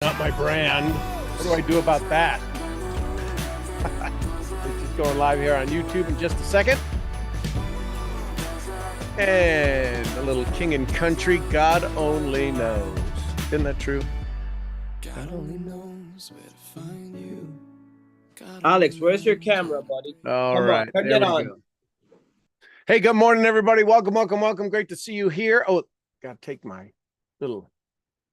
Not my brand. What do I do about that? This is going live here on YouTube in just a second. And a little King and Country, God only knows. Isn't that true? God only knows where to find you. Alex, where's your camera, buddy? All right, turn there it we on. go. Hey, good morning, everybody. Welcome, welcome, welcome. Great to see you here. Oh, gotta take my little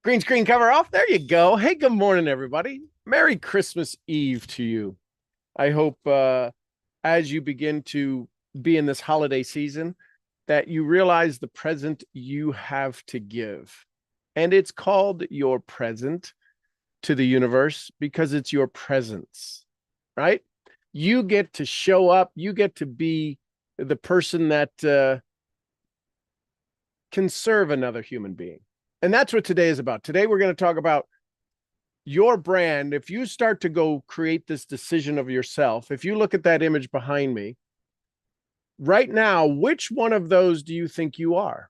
green screen cover off. There you go. Hey, good morning, everybody. Merry Christmas Eve to you. I hope as you begin to be in this holiday season, that you realize the present you have to give. And it's called your present to the universe because it's your presence, right? You get to show up. You get to be the person that can serve another human being. And that's what today is about. Today, we're going to talk about your brand. If you start to go create this decision of yourself, if you look at that image behind me, right now, which one of those do you think you are?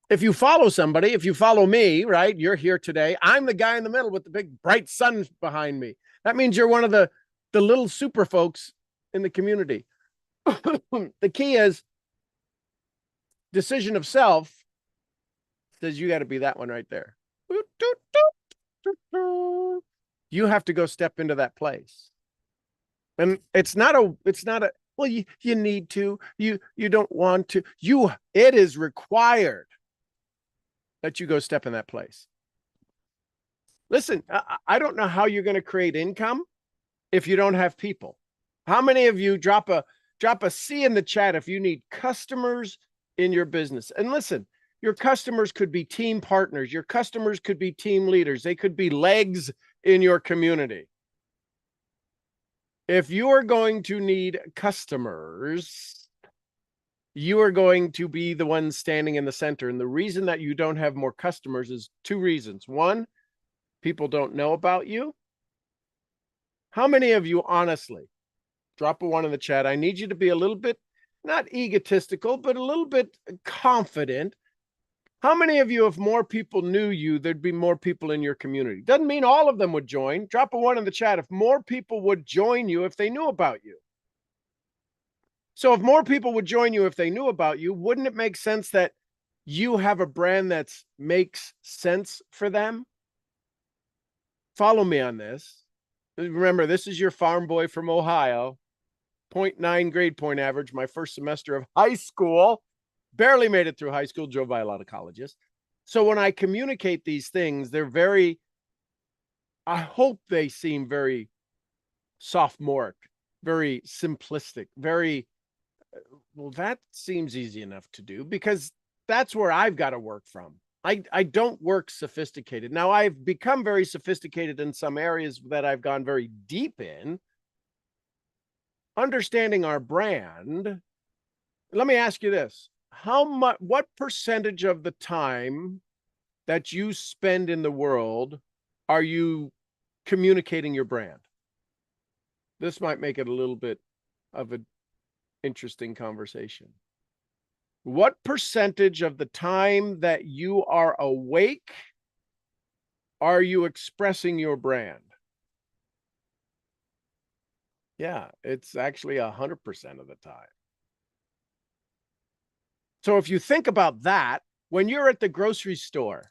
If you follow somebody, if you follow me, right, you're here today. I'm the guy in the middle with the big bright sun behind me. That means you're one of the little super folks in the community. The key is decision of self says you got to be that one right there. You have to go step into that place. And it's not a, well, you need to, you don't want to, it is required that you go step in that place. Listen, I don't know how you're going to create income if you don't have people. How many of you drop a C in the chat if you need customers in your business? And listen, your customers could be team partners. Your customers could be team leaders. They could be legs in your community. If you are going to need customers, you are going to be the one standing in the center. And the reason that you don't have more customers is two reasons. One, people don't know about you. How many of you, honestly, drop a one in the chat. I need you to be a little bit, not egotistical, but a little bit confident. How many of you, if more people knew you, there'd be more people in your community? Doesn't mean all of them would join. Drop a one in the chat if more people would join you if they knew about you. So if more people would join you if they knew about you, wouldn't it make sense that you have a brand that makes sense for them? Follow me on this. Remember, this is your farm boy from Ohio. 0.9 grade point average, my first semester of high school. Barely made it through high school, drove by a lot of colleges. So when I communicate these things, they're very, I hope they seem very sophomoric, very simplistic, very, well, that seems easy enough to do because that's where I've got to work from. I don't work sophisticated. Now, I've become very sophisticated in some areas that I've gone very deep in. Understanding our brand, let me ask you this. What percentage of the time that you spend in the world are you communicating your brand? This might make it a little bit of an interesting conversation. What percentage of the time that you are awake are you expressing your brand? Yeah, it's actually 100% of the time. So if you think about that, when you're at the grocery store,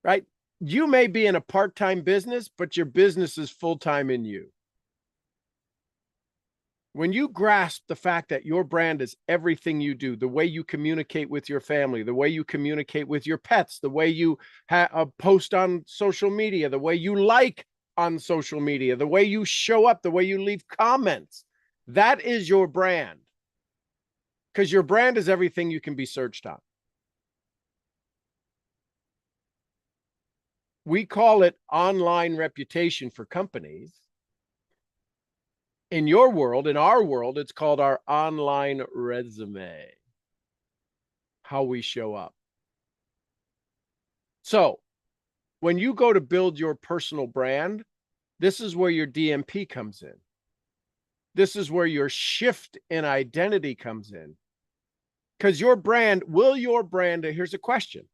right, you may be in a part-time business, but your business is full-time in you. When you grasp the fact that your brand is everything you do, the way you communicate with your family, the way you communicate with your pets, the way you post on social media, the way you like on social media, the way you show up, the way you leave comments, that is your brand. Because your brand is everything you can be searched on. We call it online reputation for companies. In your world, in our world, it's called our online resume. How we show up. So when you go to build your personal brand, this is where your DMP comes in. This is where your shift in identity comes in. Because your brand, here's a question.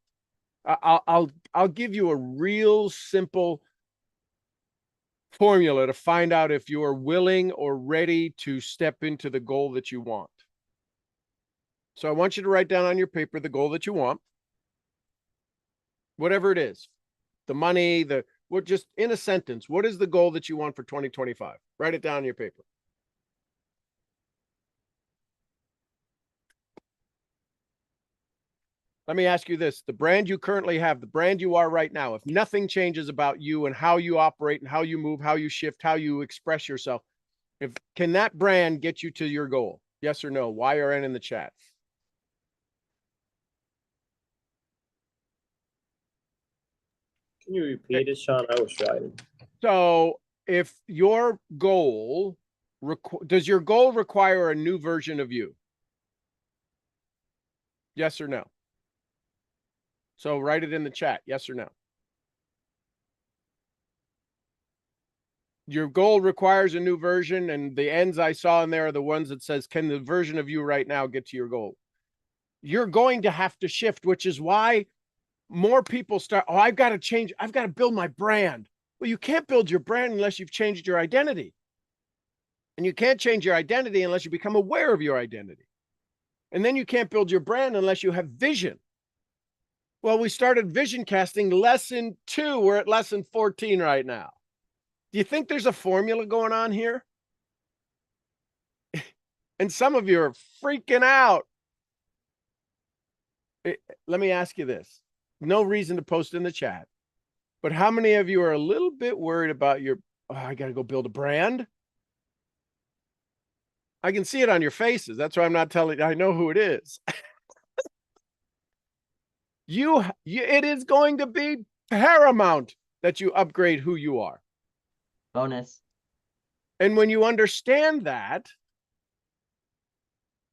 I'll give you a real simple formula to find out if you are willing or ready to step into the goal that you want. So I want you to write down on your paper the goal that you want, whatever it is, the money, just in a sentence, what is the goal that you want for 2025? Write it down on your paper. Let me ask you this. The brand you currently have, the brand you are right now, if nothing changes about you and how you operate and how you move, how you shift, how you express yourself, can that brand get you to your goal? Yes or no? Y or N in the chat. Can you repeat it, Sean? I was writing. So if your goal, does your goal require a new version of you? Yes or no? So write it in the chat, yes or no. Your goal requires a new version, and the ends I saw in there are the ones that says, can the version of you right now get to your goal? You're going to have to shift, which is why more people start, oh, I've got to change. I've got to build my brand. Well, you can't build your brand unless you've changed your identity. And you can't change your identity unless you become aware of your identity. And then you can't build your brand unless you have vision. Well, we started vision casting lesson 2. We're at lesson 14 right now. Do you think there's a formula going on here? And some of you are freaking out. Let me ask you this. No reason to post in the chat, but how many of you are a little bit worried about I got to go build a brand? I can see it on your faces. That's why I'm not telling you. I know who it is. It is going to be paramount that you upgrade who you are. Bonus. And when you understand that,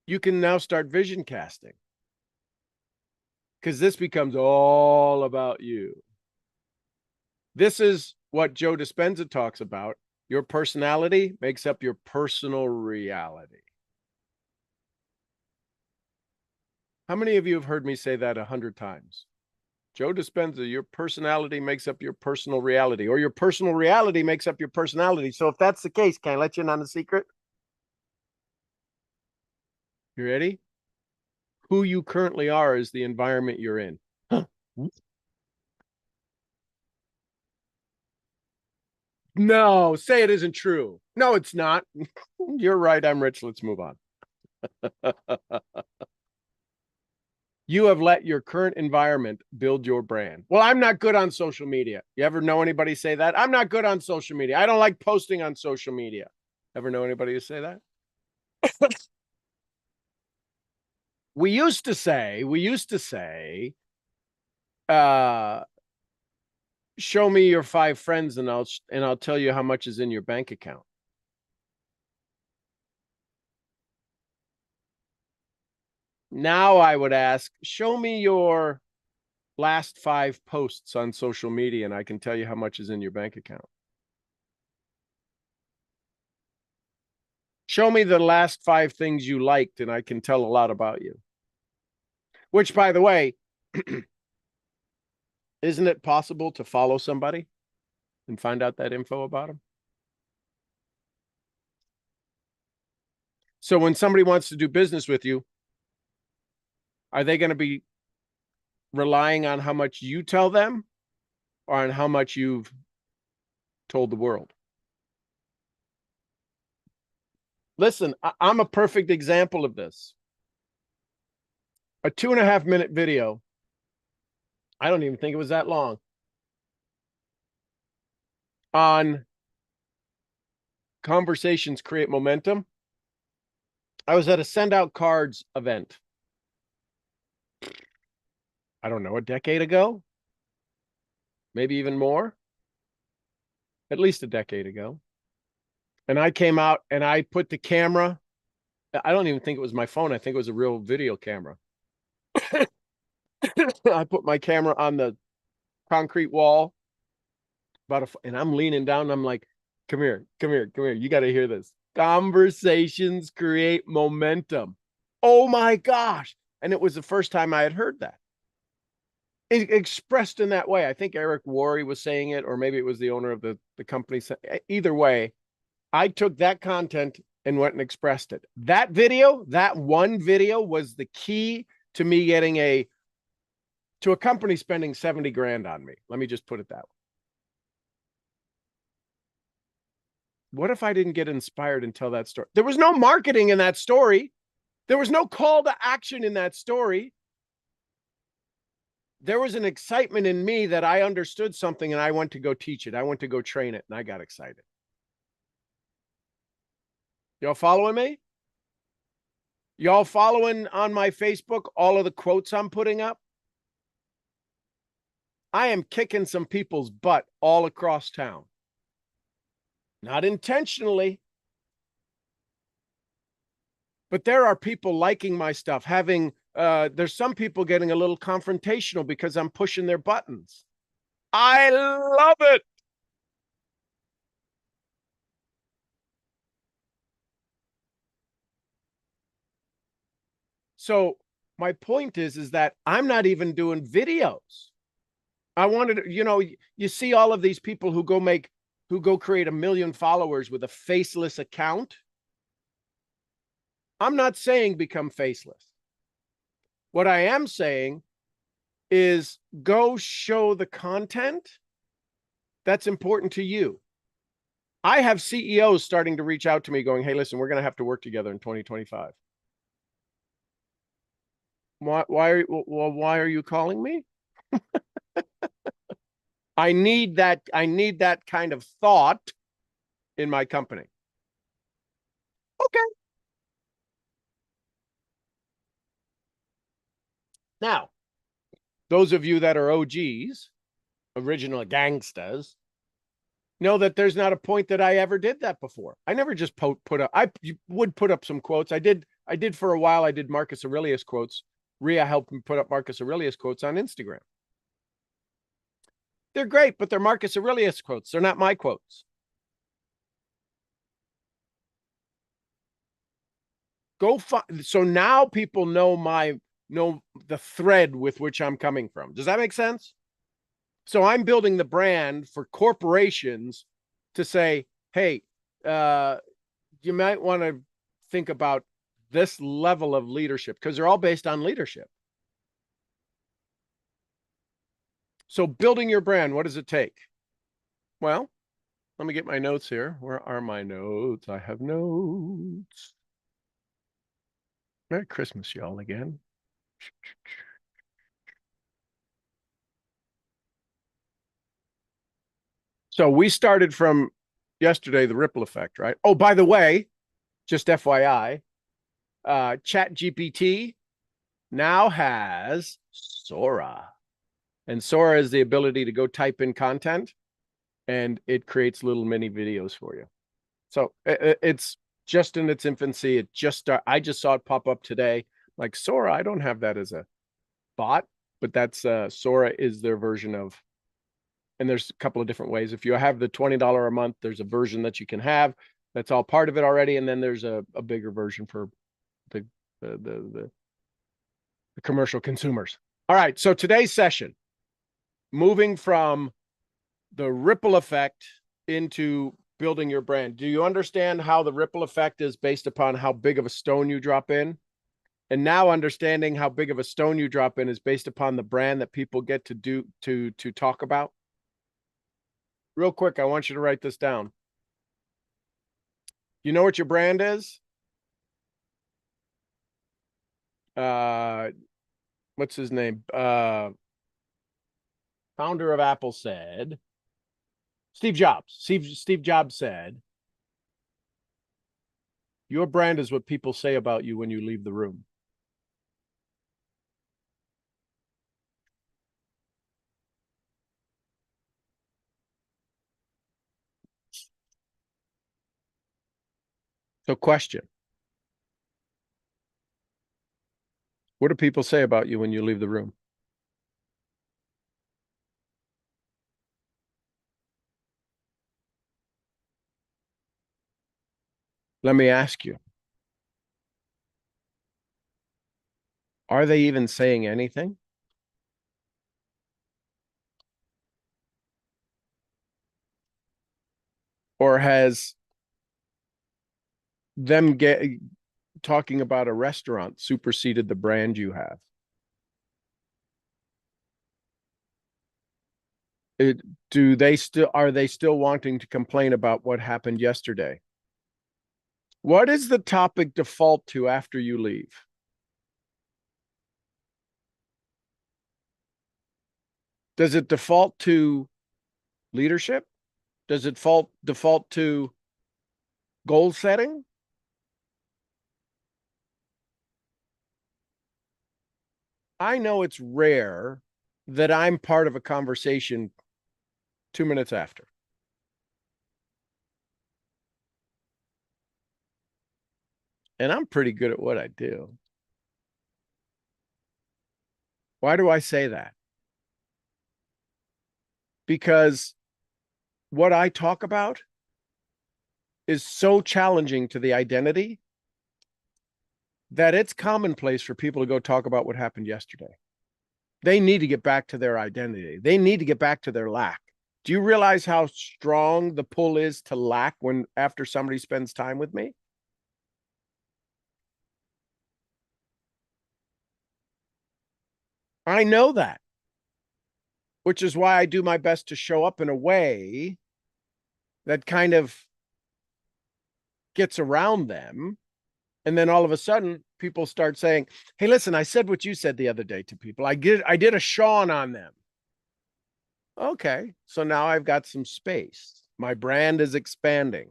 you can now start vision casting. Because this becomes all about you. This is what Joe Dispenza talks about. Your personality makes up your personal reality. How many of you have heard me say that 100 times? Joe Dispenza, your personality makes up your personal reality, or your personal reality makes up your personality. So if that's the case, can I let you in on a secret? You ready? Who you currently are is the environment you're in. Huh. No, say it isn't true. No, it's not. You're right. I'm rich. Let's move on. You have let your current environment build your brand. Well, I'm not good on social media. You ever know anybody say that? I'm not good on social media. I don't like posting on social media. Ever know anybody who say that? we used to say, show me your 5 friends and I'll tell you how much is in your bank account. Now I would ask, show me your last 5 posts on social media and I can tell you how much is in your bank account. Show me the last 5 things you liked and I can tell a lot about you. Which, by the way, isn't it possible to follow somebody and find out that info about them? So when somebody wants to do business with you, are they going to be relying on how much you tell them or on how much you've told the world? Listen, I'm a perfect example of this. A 2.5-minute video. I don't even think it was that long. On conversations create momentum. I was at a send out cards event. I don't know, a decade ago, maybe even more, at least a decade ago. And I came out and I put the camera, I don't even think it was my phone. I think it was a real video camera. I put my camera on the concrete wall and I'm leaning down and I'm like, come here. You got to hear this. Conversations create momentum. Oh my gosh. And it was the first time I had heard that. expressed in that way. I think Eric Worre was saying it, or maybe it was the owner of the company. Either way, I took that content and went and expressed it. That video, that one video, was the key to me getting a company spending 70 grand on me. Let me just put it that way. What if I didn't get inspired and tell that story? There was no marketing in that story. There was no call to action in that story. There was an excitement in me that I understood something and I went to go teach it. I went to go train it and I got excited. Y'all following me? Y'all following on my Facebook all of the quotes I'm putting up? I am kicking some people's butt all across town. Not intentionally. But there are people liking my stuff, having, there's some people getting a little confrontational because I'm pushing their buttons. I love it. So my point is that I'm not even doing videos. I wanted to, you see all of these people who go create 1 million followers with a faceless account. I'm not saying become faceless. What I am saying is go show the content that's important to you. I have CEOs starting to reach out to me going, hey, listen, we're going to have to work together in 2025. Why are you calling me? I need that kind of thought in my company. Okay. Now, those of you that are OGs, original gangsters, know that there's not a point that I ever did that before. I never just put up, I would put up some quotes. I did for a while. I did Marcus Aurelius quotes. Rhea helped me put up Marcus Aurelius quotes on Instagram. They're great, but they're Marcus Aurelius quotes. They're not my quotes. So now people know the thread with which I'm coming from. Does that make sense? So I'm building the brand for corporations to say, hey, you might want to think about this level of leadership because they're all based on leadership. So building your brand, what does it take? Well, let me get my notes here. Where are my notes? I have notes. Merry Christmas, y'all, again. So we started from yesterday, the ripple effect, right? Oh, by the way, just FYI, ChatGPT now has Sora. And Sora is the ability to go type in content and it creates little mini videos for you. So it's just in its infancy. I just saw it pop up today. Like Sora, I don't have that as a bot, but that's Sora is their version of, and there's a couple of different ways. If you have the $20 a month, there's a version that you can have. That's all part of it already. And then there's a bigger version for the commercial consumers. All right. So today's session, moving from the ripple effect into building your brand. Do you understand how the ripple effect is based upon how big of a stone you drop in? And now understanding how big of a stone you drop in is based upon the brand that people get to talk about. Real quick, I want you to write this down. You know what your brand is? What's his name? Founder of Apple said, Steve Jobs. Steve Jobs said, your brand is what people say about you when you leave the room. So question. What do people say about you when you leave the room? Let me ask you. Are they even saying anything? Or has them talking about a restaurant superseded the brand you have? Are they still wanting to complain about what happened yesterday? What is the topic default to after you leave? Does it default to leadership? Does it default to goal setting? I know it's rare that I'm part of a conversation 2 minutes after. And I'm pretty good at what I do. Why do I say that? Because what I talk about is so challenging to the identity that it's commonplace for people to go talk about what happened yesterday. They need to get back to their identity. They need to get back to their lack. Do you realize how strong the pull is to lack after somebody spends time with me? I know that, which is why I do my best to show up in a way that kind of gets around them. And then all of a sudden, people start saying, hey, listen, I said what you said the other day to people. I did a Sean on them. Okay, so now I've got some space. My brand is expanding.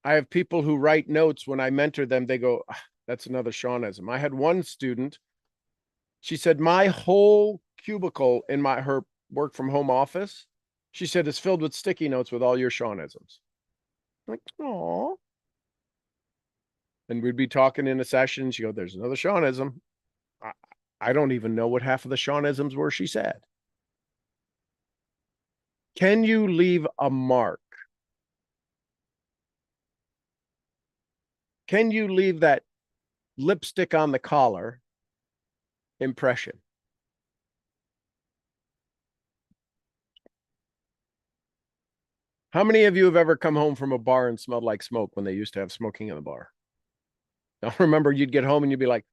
I have people who write notes when I mentor them. They go, that's another Seanism. I had one student. She said, my whole cubicle in her work from home office, she said, is filled with sticky notes with all your Seanisms. I'm like, oh. And we'd be talking in a session. She go, there's another Seanism. I don't even know what half of the Seanisms were, she said. Can you leave a mark? Can you leave that lipstick on the collar impression? How many of you have ever come home from a bar and smelled like smoke when they used to have smoking in the bar? Now remember, you'd get home and you'd be like,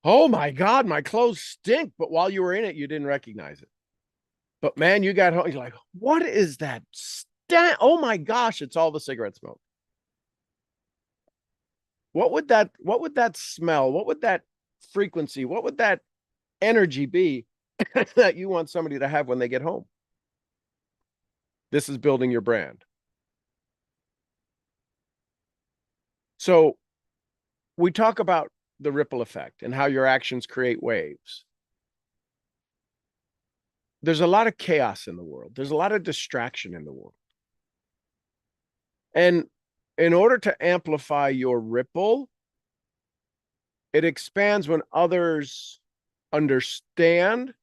oh my God, my clothes stink. But while you were in it, you didn't recognize it. But man, you got home, you're like, what is that? Oh my gosh, it's all the cigarette smoke. What would that smell? What would that frequency? What would that energy be that you want somebody to have when they get home? This is building your brand. So we talk about the ripple effect and how your actions create waves. There's a lot of chaos in the world. There's a lot of distraction in the world. And in order to amplify your ripple, it expands when others understand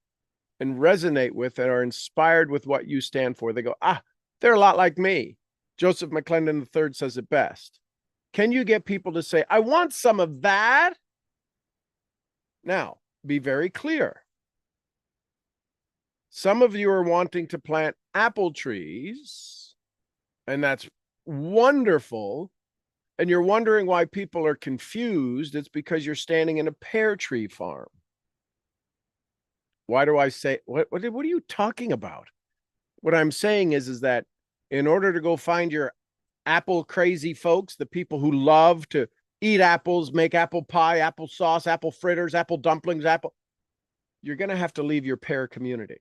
and resonate with and are inspired with what you stand for. They go, they're a lot like me. Joseph McClendon III says it best. Can you get people to say, I want some of that? Now, be very clear. Some of you are wanting to plant apple trees, and that's wonderful. And you're wondering why people are confused. It's because you're standing in a pear tree farm. Why do I say, what are you talking about? What I'm saying is that in order to go find your apple crazy folks, the people who love to eat apples, make apple pie, apple sauce, apple fritters, apple dumplings, you're going to have to leave your pear community.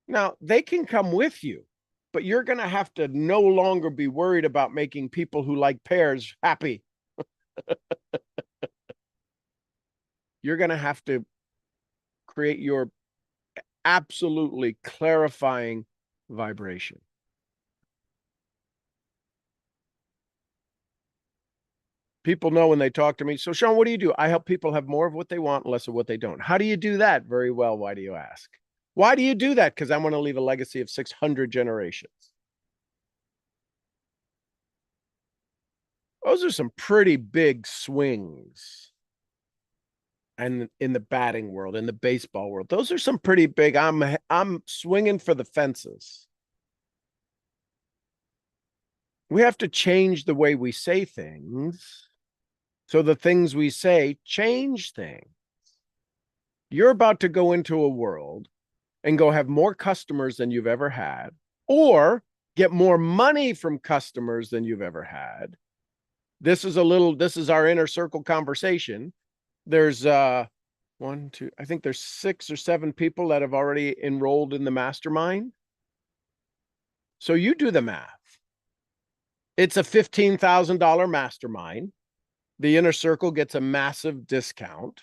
Now, they can come with you, but you're going to have to no longer be worried about making people who like pears happy. You're going to have to create your absolutely clarifying vibration. People know when they talk to me, so Sean, what do you do? I help people have more of what they want, less of what they don't. How do you do that? Very well. Why do you ask? Why do you do that? Because I want to leave a legacy of 600 generations. Those are some pretty big swings. And in the batting world, in the baseball world, those are some pretty big. I'm swinging for the fences. We have to change the way we say things. So the things we say change things. You're about to go into a world and go have more customers than you've ever had, or get more money from customers than you've ever had. This is our inner circle conversation. There's one, two, I think there's 6 or 7 people that have already enrolled in the mastermind. So you do the math. It's a $15,000 mastermind. The inner circle gets a massive discount.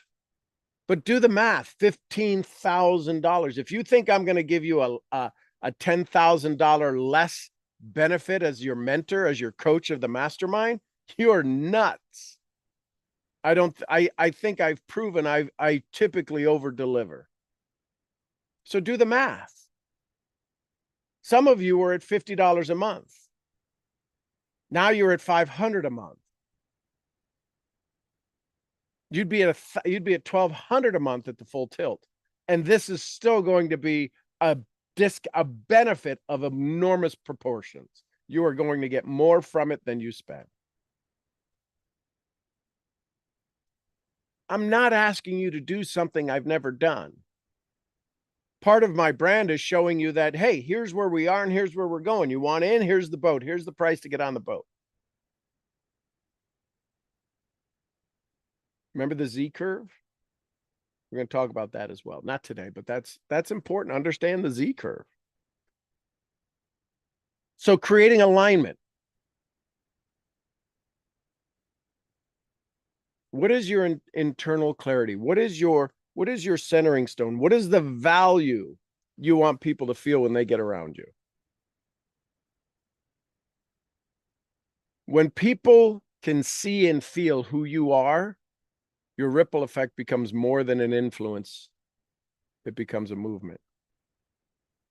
But do the math, $15,000. If you think I'm going to give you a $10,000 less benefit as your mentor, as your coach of the mastermind, you're nuts. I think I've proven I typically over deliver. So do the math. Some of you were at $50 a month. Now you're at $500 a month. You'd be at $1,200 a month at the full tilt. And this is still going to be a benefit of enormous proportions. You are going to get more from it than you spend. I'm not asking you to do something I've never done. Part of my brand is showing you that, hey, here's where we are and here's where we're going. You want in? Here's the boat. Here's the price to get on the boat. Remember the Z curve? We're going to talk about that as well. Not today, but that's important. Understand the Z curve. So creating alignment. What is your internal clarity? What is your centering stone? What is the value you want people to feel when they get around you? When people can see and feel who you are, your ripple effect becomes more than an influence. It becomes a movement.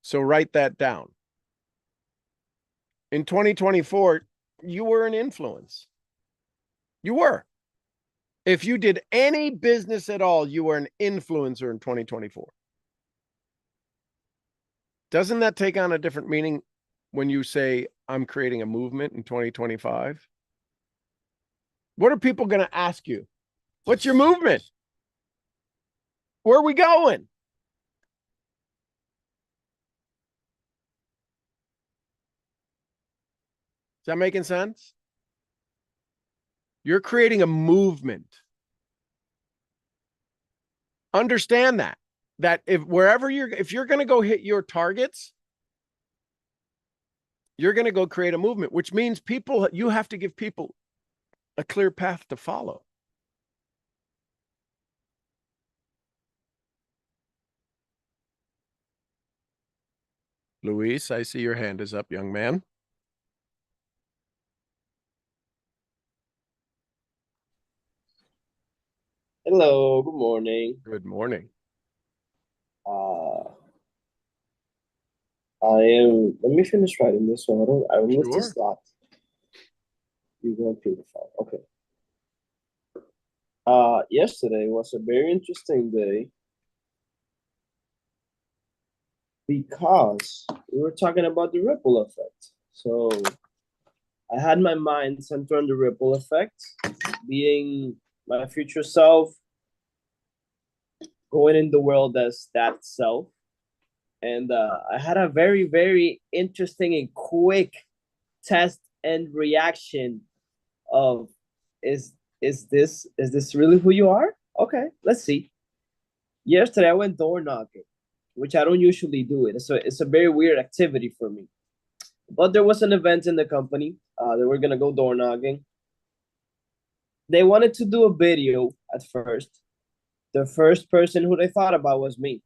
So write that down. In 2024, you were an influence. You were. If you did any business at all, you were an influencer in 2024. Doesn't that take on a different meaning when you say, I'm creating a movement in 2025? What are people going to ask you? What's your movement? Where are we going? Is that making sense? You're creating a movement. Understand that if you're going to go hit your targets, you're going to go create a movement, which means you have to give people a clear path to follow. Luis, I see your hand is up, young man. Hello, good morning. Good morning. Let me finish writing this one. I missed this lot. You're going to okay. Yesterday was a very interesting day because we were talking about the ripple effect. So I had my mind centered on the ripple effect, being my future self, going in the world as that self. And I had a very, very interesting and quick test and reaction of, is this really who you are? Okay, let's see. Yesterday I went door knocking, which I don't usually do. It's a very weird activity for me. But there was an event in the company. They were gonna go door knocking. They wanted to do a video at first. The first person who they thought about was me.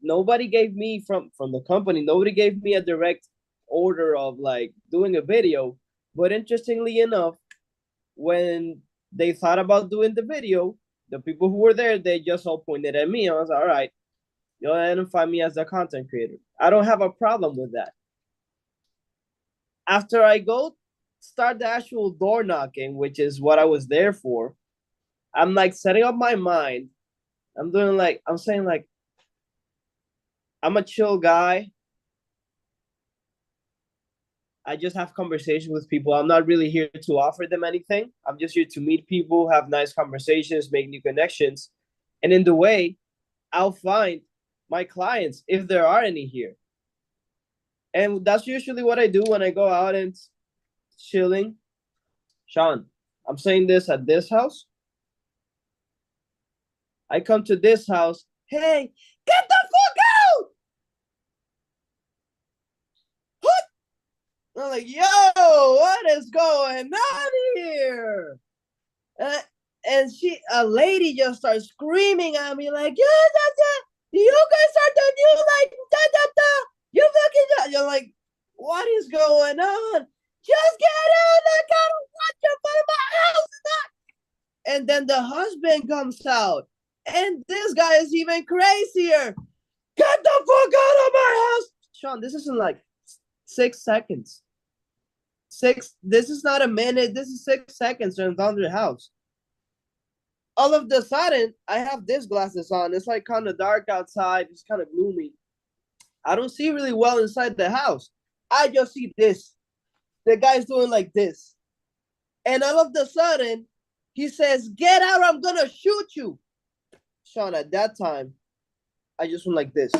Nobody gave me from the company, nobody gave me a direct order of like doing a video. But interestingly enough, when they thought about doing the video, the people who were there, they just all pointed at me. I was like, all right, you'll identify me as a content creator. I don't have a problem with that. After I go start the actual door knocking, which is what I was there for, I'm like setting up my mind. I'm saying like, I'm a chill guy. I just have conversations with people. I'm not really here to offer them anything. I'm just here to meet people, have nice conversations, make new connections. And in the way, I'll find my clients if there are any here. And that's usually what I do when I go out and chilling. Sean, I'm saying this at this house. I come to this house. Hey, get the fuck out! I'm like, yo, what is going on here? And a lady just starts screaming at me like, yeah, you guys are the new like da da da. You fucking you're like, what is going on? Just get out! I gotta watch you for my house. And then the husband comes out, and this guy is even crazier. Get the fuck out of my house, Sean. This isn't like 6 seconds. This is not a minute. This is 6 seconds in the house. All of the sudden, I have these glasses on. It's like kind of dark outside. It's kind of gloomy. I don't see really well inside the house. I just see this. The guy's doing like this. And all of the sudden, he says, get out, I'm gonna shoot you. Sean, at that time, I just went like this.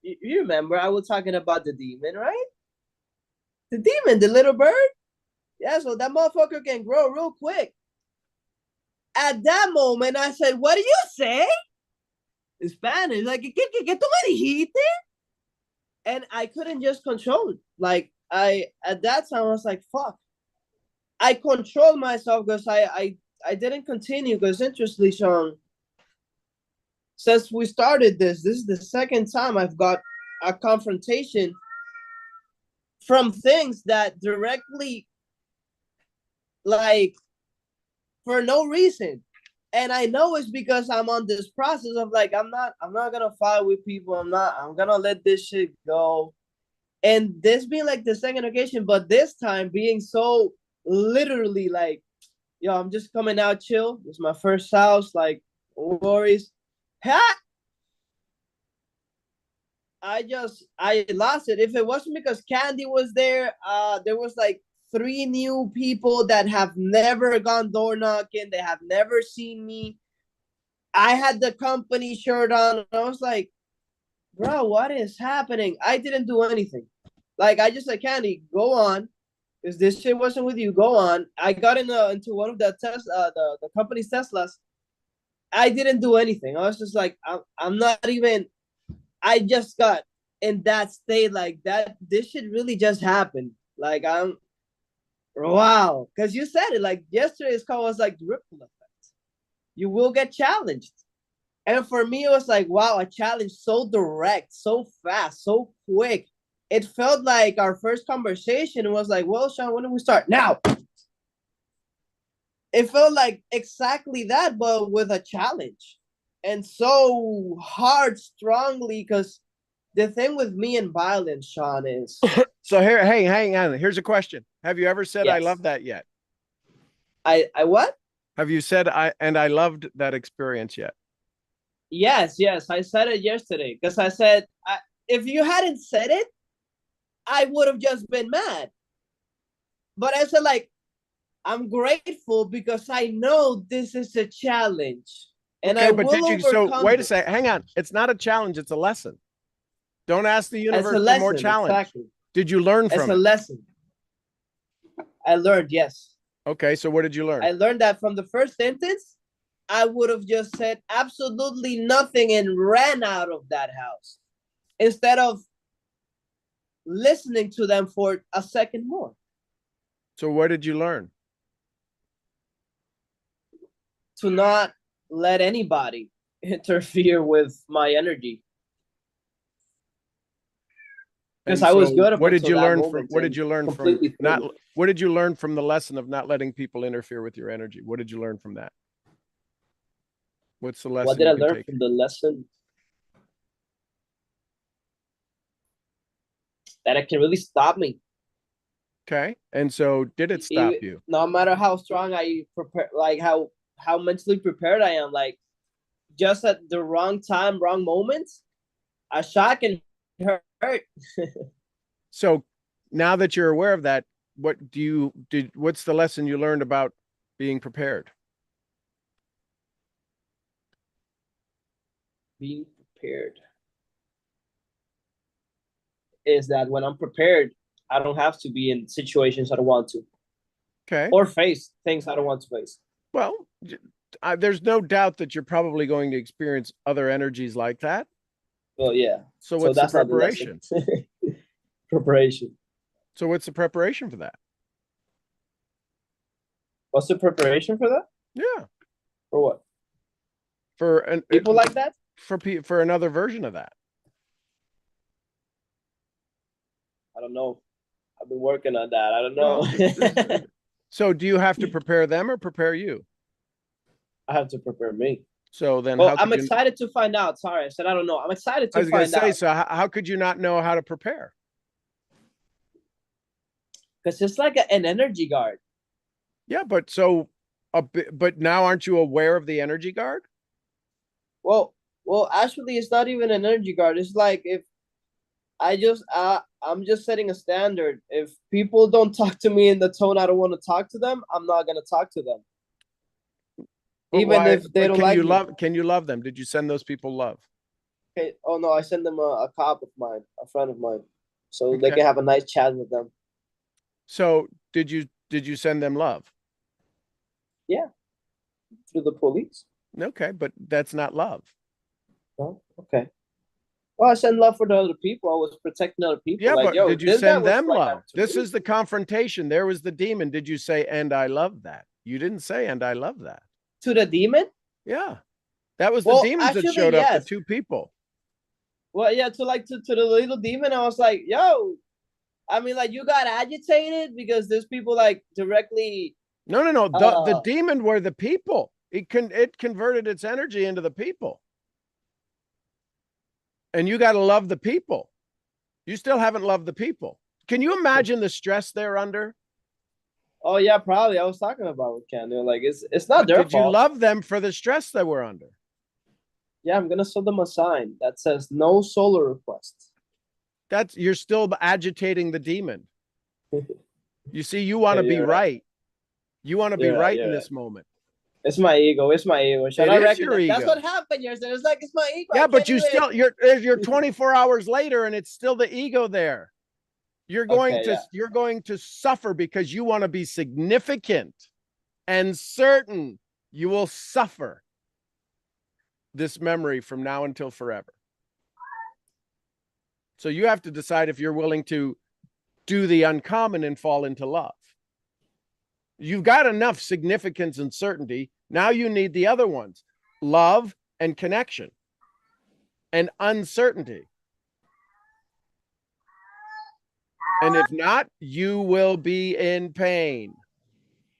You remember I was talking about the demon, right? The demon, the little bird? Yeah, so that motherfucker can grow real quick. At that moment, I said, what do you say? In Spanish, like, ¿qué tú me dijiste? And I couldn't just control it. Like, at that time, I was like, fuck. I controlled myself because I didn't continue because interestingly, Sean, since we started this is the second time I've got a confrontation from things that directly, like, for no reason. And I know it's because I'm on this process of like, I'm not gonna fight with people. I'm gonna let this shit go. And this being like the second occasion, but this time being so literally like, yo, I'm just coming out chill. It's my first house, like, no worries. Ha! I lost it. If it wasn't because Candy was there was like 3 new people that have never gone door knocking. They have never seen me. I had the company shirt on. And I was like, bro, what is happening? I didn't do anything. Like, I just like, Candy, go on. Because this shit wasn't with you. Go on. I got into one of the the company's Teslas. I didn't do anything. I was just like, I'm not even. I just got in that state like that. This shit really just happened. Like, wow. Because you said it. Like, yesterday's call was like the ripple effect. You will get challenged. And for me, it was like, wow, a challenge so direct, so fast, so quick. It felt like our first conversation was like, well, Sean, when do we start? Now. It felt like exactly that, but with a challenge. And so hard, strongly, because the thing with me and violence, Sean, is... So here, hey, hang on. Here's a question. Have you ever said, yes. I love that yet? I what? Have you said, I loved that experience yet? Yes. I said it yesterday because I said, if you hadn't said it, I would have just been mad. But I said, like, I'm grateful because I know this is a challenge. And okay, I but will did you, so wait a this. second, hang on. It's not a challenge, it's a lesson. Don't ask the universe It's a lesson, for more challenge. exactly. Did you learn from it? It's a lesson. I learned, yes. Okay, so what did you learn? I learned that from the first sentence, I would have just said absolutely nothing and ran out of that house instead of listening to them for a second more. So what did you learn? To not let anybody interfere with my energy. Because I was good. What did you learn from? What did you learn from not? What did you learn from the lesson of not letting people interfere with your energy? What did you learn from that? What's the lesson? What did I learn from the lesson? That it can really stop me. Okay, and so did it stop you? No matter how strong I prepare, like how mentally prepared I am, like just at the wrong time, wrong moments, a shot can hurt. So now that you're aware of that, what's the lesson you learned about being prepared? Being prepared is that when I'm prepared, I don't have to be in situations I don't want to, Okay. or face things I don't want to face. Well, there's no doubt that you're probably going to experience other energies like that. Well, yeah. So So what's the that's not the lesson. preparation? Preparation. So what's the preparation for that? What's the preparation for that? Yeah. For what? For People like that? for another version of that. I don't know. I've been working on that. I don't Well, know. so do you have to prepare them or prepare you? I have to prepare me. So then Well, how I'm could you? excited to find out. Sorry, I said I don't know. I'm excited I to was going to find say, out so how could you not know how to prepare? because it's like an energy guard. Yeah, but but now aren't you aware of the energy guard? Well, actually, it's not even an energy guard. It's like if I'm just setting a standard. If people don't talk to me in the tone I don't want to talk to them, I'm not gonna talk to them. But Even why? if they But don't like me. can you love them? Did you send those people love? Okay. Oh no, I send them a cop of mine, a friend of mine, so they Okay. can have a nice chat with them. So did you send them love? Yeah, through the police. Okay, but that's not love. Oh, okay. Well, I send love for the other people. I was protecting other people. Yeah, Like, but yo, did you this guy send was them like that love? to This me. is the confrontation. There was the demon. Did you say, and I love that? You didn't say, and I love that. To the demon? Yeah. That was the Well, demons that actually, showed up, the yes. two people. Well, yeah, to the little demon, I was like, yo, I mean, like, you got agitated because there's people like directly. No. The demon were the people. It converted its energy into the people. And you got to love the people. You still haven't loved the people. Can you imagine the stress they're under? Oh yeah, probably. I was talking about with Ken. They're like, it's not But their did you fault. love them for the stress they were under? Yeah, I'm gonna send them a sign that says no solar requests. You're still agitating the demon. You see, you want to Okay, be you're right. right. You want to be You're right. right You're in right. this moment. It's my ego. It's my ego. Should It I is your recognize? That's ego. what happened yesterday. It's like it's my ego. Yeah, I but can't you even... still you're 24 hours later and it's still the ego there. Okay, You're going to suffer because you want to be significant and certain you will suffer this memory from now until forever. So you have to decide if you're willing to do the uncommon and fall into love. You've got enough significance and certainty. Now you need the other ones, love and connection and uncertainty. And if not, you will be in pain,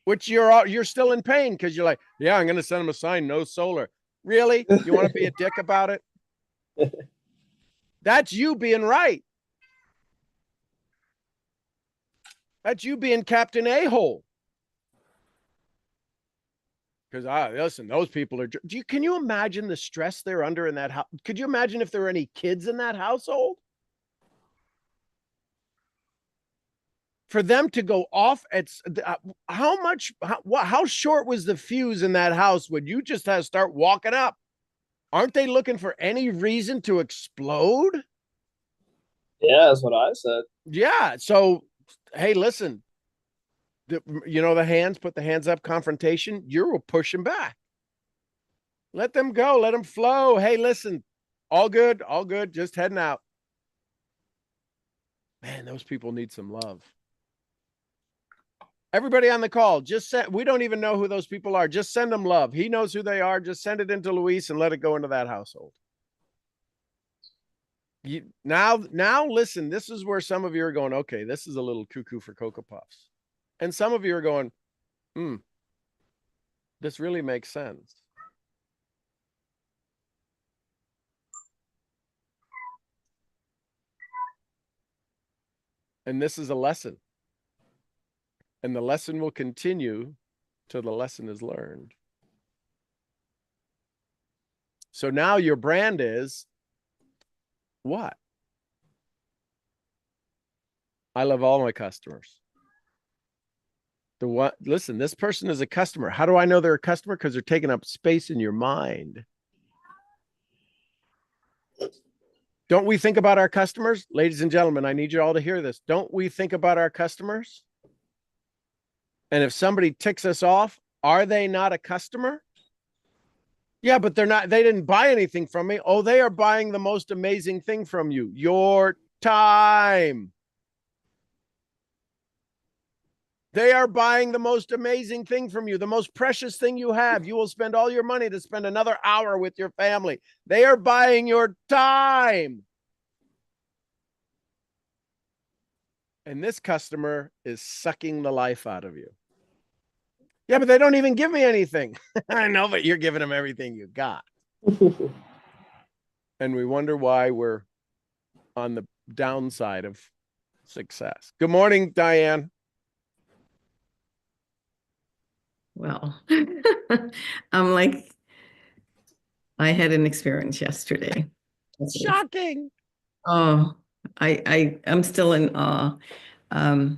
which you're still in pain because you're like, yeah, I'm going to send them a sign, no solar. Really? You want to be a dick about it? That's you being right. That's you being Captain A-hole. Because listen, those people are. Can you imagine the stress they're under in that house? Could you imagine if there were any kids in that household? For them to go off at how short was the fuse in that house when you just had to start walking up? Aren't they looking for any reason to explode? yeah, that's what I said. Yeah. So, hey, listen, the hands, put the hands up confrontation. You're pushing back. Let them go. Let them flow. Hey, listen, all good, all good. Just heading out. Man, those people need some love. Everybody on the call, we don't even know who those people are. Just send them love. He knows who they are. Just send it into Luis and let it go into that household. Now listen, this is where some of you are going, okay, this is a little cuckoo for Cocoa Puffs. And some of you are going, this really makes sense. And this is a lesson. And the lesson will continue till the lesson is learned. So now your brand is what? I love all my customers. Listen, this person is a customer. How do I know they're a customer? Because they're taking up space in your mind. Don't we think about our customers? Ladies and gentlemen, I need you all to hear this. Don't we think about our customers? And if somebody ticks us off, are they not a customer? Yeah, but they didn't buy anything from me. Oh, they are buying the most amazing thing from you, your time. They are buying the most amazing thing from you, the most precious thing you have. You will spend all your money to spend another hour with your family. They are buying your time. And this customer is sucking the life out of you. Yeah, but they don't even give me anything. I know, but you're giving them everything you got. And we wonder why we're on the downside of success. Good morning, Diane. Well, I'm like, I had an experience yesterday. Shocking. Oh, I'm still in awe. I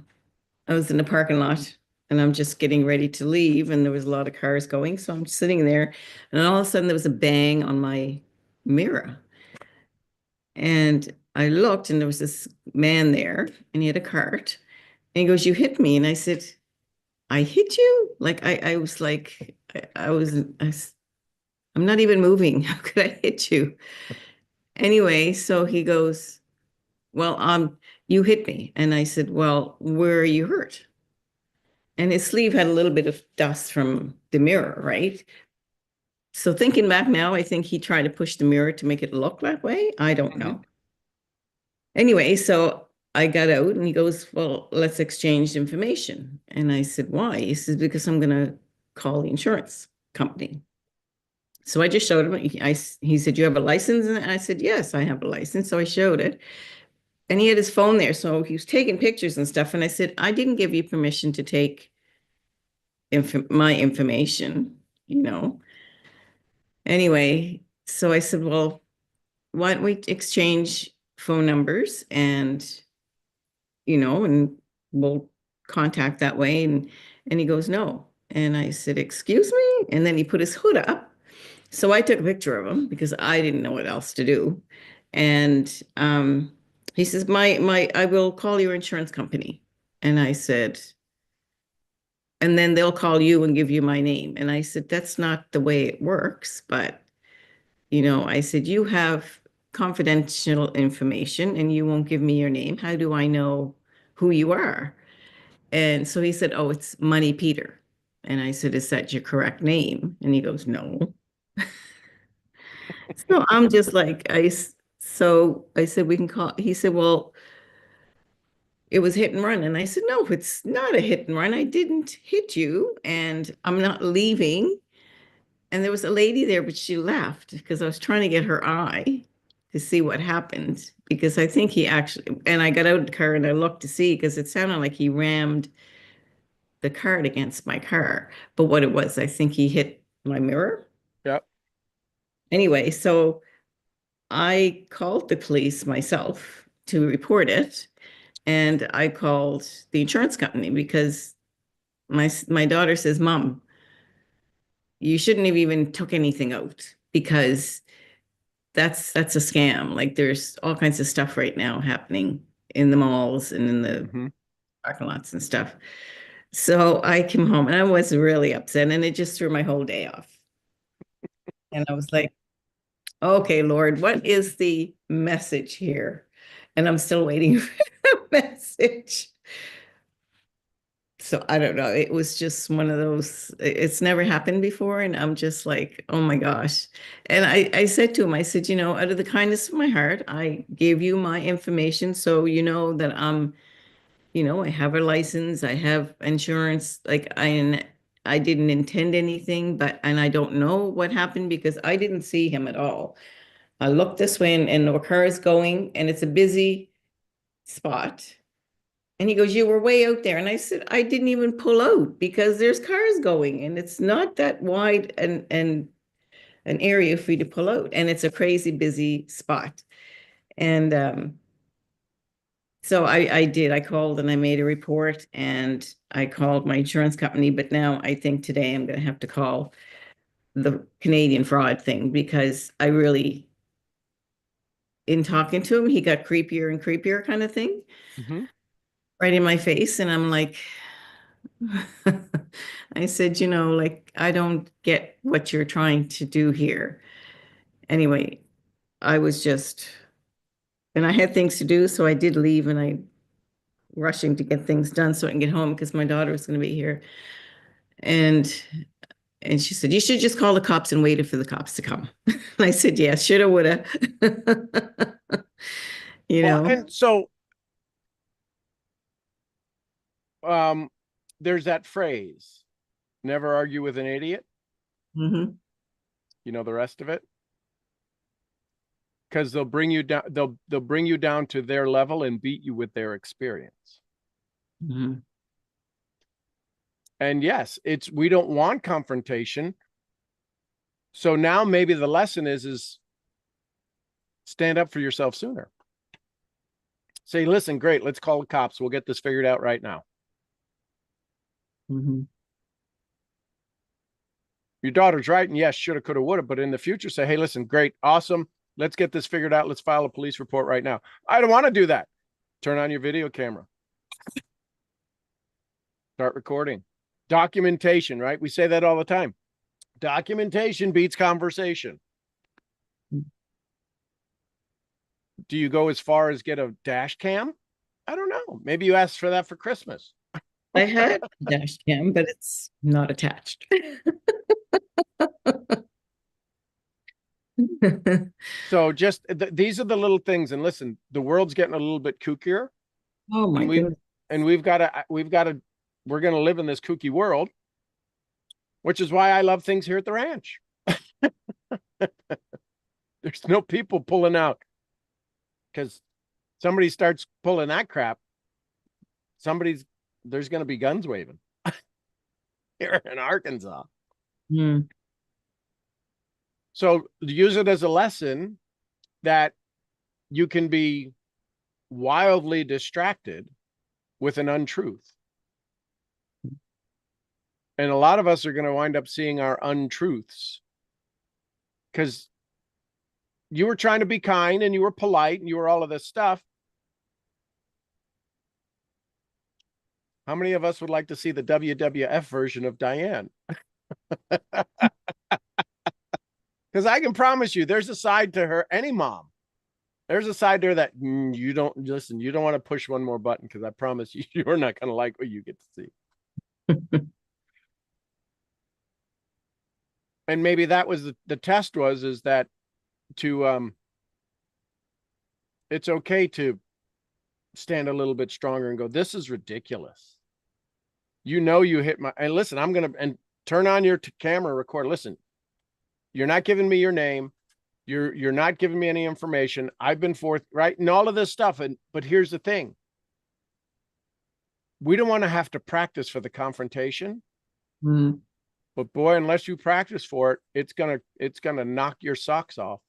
was in the parking lot and I'm just getting ready to leave, and there was a lot of cars going. So I'm sitting there, and all of a sudden there was a bang on my mirror. And I looked, and there was this man there, and he had a cart. And he goes, "You hit me." And I said, "I hit you?" Like I was like, I'm not even moving. How could I hit you? Anyway, so he goes, "Well, you hit me." And I said, "Well, where are you hurt?" And his sleeve had a little bit of dust from the mirror, right? So thinking back now, I think he tried to push the mirror to make it look that way. I don't know. Anyway, so I got out, and he goes, "Well, let's exchange information." And I said, "Why?" He says, "Because I'm going to call the insurance company." So I just showed him. He said, "You have a license?" And I said, "Yes, I have a license." So I showed it. And he had his phone there. So he was taking pictures and stuff. And I said, "I didn't give you permission to take my information, you know." Anyway, so I said, "Well, why don't we exchange phone numbers, and, and we'll contact that way." And he goes, "No." And I said, "Excuse me?" And then he put his hood up. So I took a picture of him because I didn't know what else to do. And he says, I will call your insurance company." And I said, "And then they'll call you and give you my name." And I said, "That's not the way it works." But, I said, "You have confidential information and you won't give me your name. How do I know who you are?" And so he said, "Oh, it's Money Peter." And I said, "Is that your correct name?" And he goes, "No." So I'm just like, so I said, "We can call." He said, "Well, it was hit and run." And I said, "No, it's not a hit and run. I didn't hit you, and I'm not leaving." And there was a lady there, but she left because I was trying to get her eye to see what happened, because I think he actually, and I got out of the car and I looked to see, because it sounded like he rammed the cart against my car. But what it was, I think he hit my mirror. Yep. Anyway, so I called the police myself to report it, and I called the insurance company because my daughter says, "Mom, you shouldn't have even took anything out, because that's a scam. Like, there's all kinds of stuff right now happening in the malls and in the parking lots and stuff." So I came home and I was really upset, and it just threw my whole day off. And I was like, "Okay, Lord, what is the message here?" And I'm still waiting for the message. So I don't know. It was just one of those, it's never happened before. And I'm just like, oh my gosh. And I said to him, I said, "Out of the kindness of my heart, I gave you my information. So you know that I have a license, I have insurance. Like, I didn't intend anything, and I don't know what happened because I didn't see him at all. I looked this way, and the car is going, and it's a busy spot." And he goes, "You were way out there." And I said, "I didn't even pull out because there's cars going, and it's not that wide and an area for you to pull out. And it's a crazy busy spot." And So I did. I called and I made a report and I called my insurance company. But now I think today I'm going to have to call the Canadian fraud thing because I really, in talking to him, he got creepier and creepier kind of thing Mhm. right in my face. And I'm like, I said, like, I don't get what you're trying to do here. Anyway, I was just, and I had things to do. So I did leave and I rushing to get things done so I can get home because my daughter was going to be here. And she said, you should just call the cops and waited for the cops to come. And I said, yeah, shoulda, woulda. Well, and so there's that phrase, never argue with an idiot. Mhm. You know the rest of it? Because they'll bring you down, they'll bring you down to their level and beat you with their experience. Mhm. And yes, we don't want confrontation. So now maybe the lesson is stand up for yourself sooner. Say, listen, great, let's call the cops. We'll get this figured out right now. Mhm. Your daughter's right, and yes, shoulda, coulda, woulda, but in the future, say, hey, listen, great, awesome. Let's get this figured out. Let's file a police report right now. I don't want to do that. Turn on your video camera. Start recording. Documentation, right? We say that all the time. Documentation beats conversation. Do you go as far as get a dash cam? I don't know. Maybe you asked for that for Christmas. I had a dash cam, but it's not attached. So just these are the little things. And listen, the world's getting a little bit kookier. Oh my And goodness. we're going to live in this kooky world, which is why I love things here at the ranch. There's no people pulling out because somebody starts pulling that crap. There's going to be guns waving here in Arkansas. Mm. So use it as a lesson that you can be wildly distracted with an untruth. And a lot of us are going to wind up seeing our untruths because you were trying to be kind and you were polite and you were all of this stuff. How many of us would like to see the WWF version of Diane? Because I can promise you, there's a side to her, any mom. There's a side to her that you don't listen. You don't want to push one more button because I promise you, you're not going to like what you get to see. And maybe that was the test is that to it's okay to stand a little bit stronger and go, this is ridiculous. You hit my, and listen, I'm going to, and turn on your camera record. Listen, you're not giving me your name. You're not giving me any information. I've been forth, right? And all of this stuff. But here's the thing. We don't want to have to practice for the confrontation. Mm. But boy, unless you practice for it, it's gonna knock your socks off.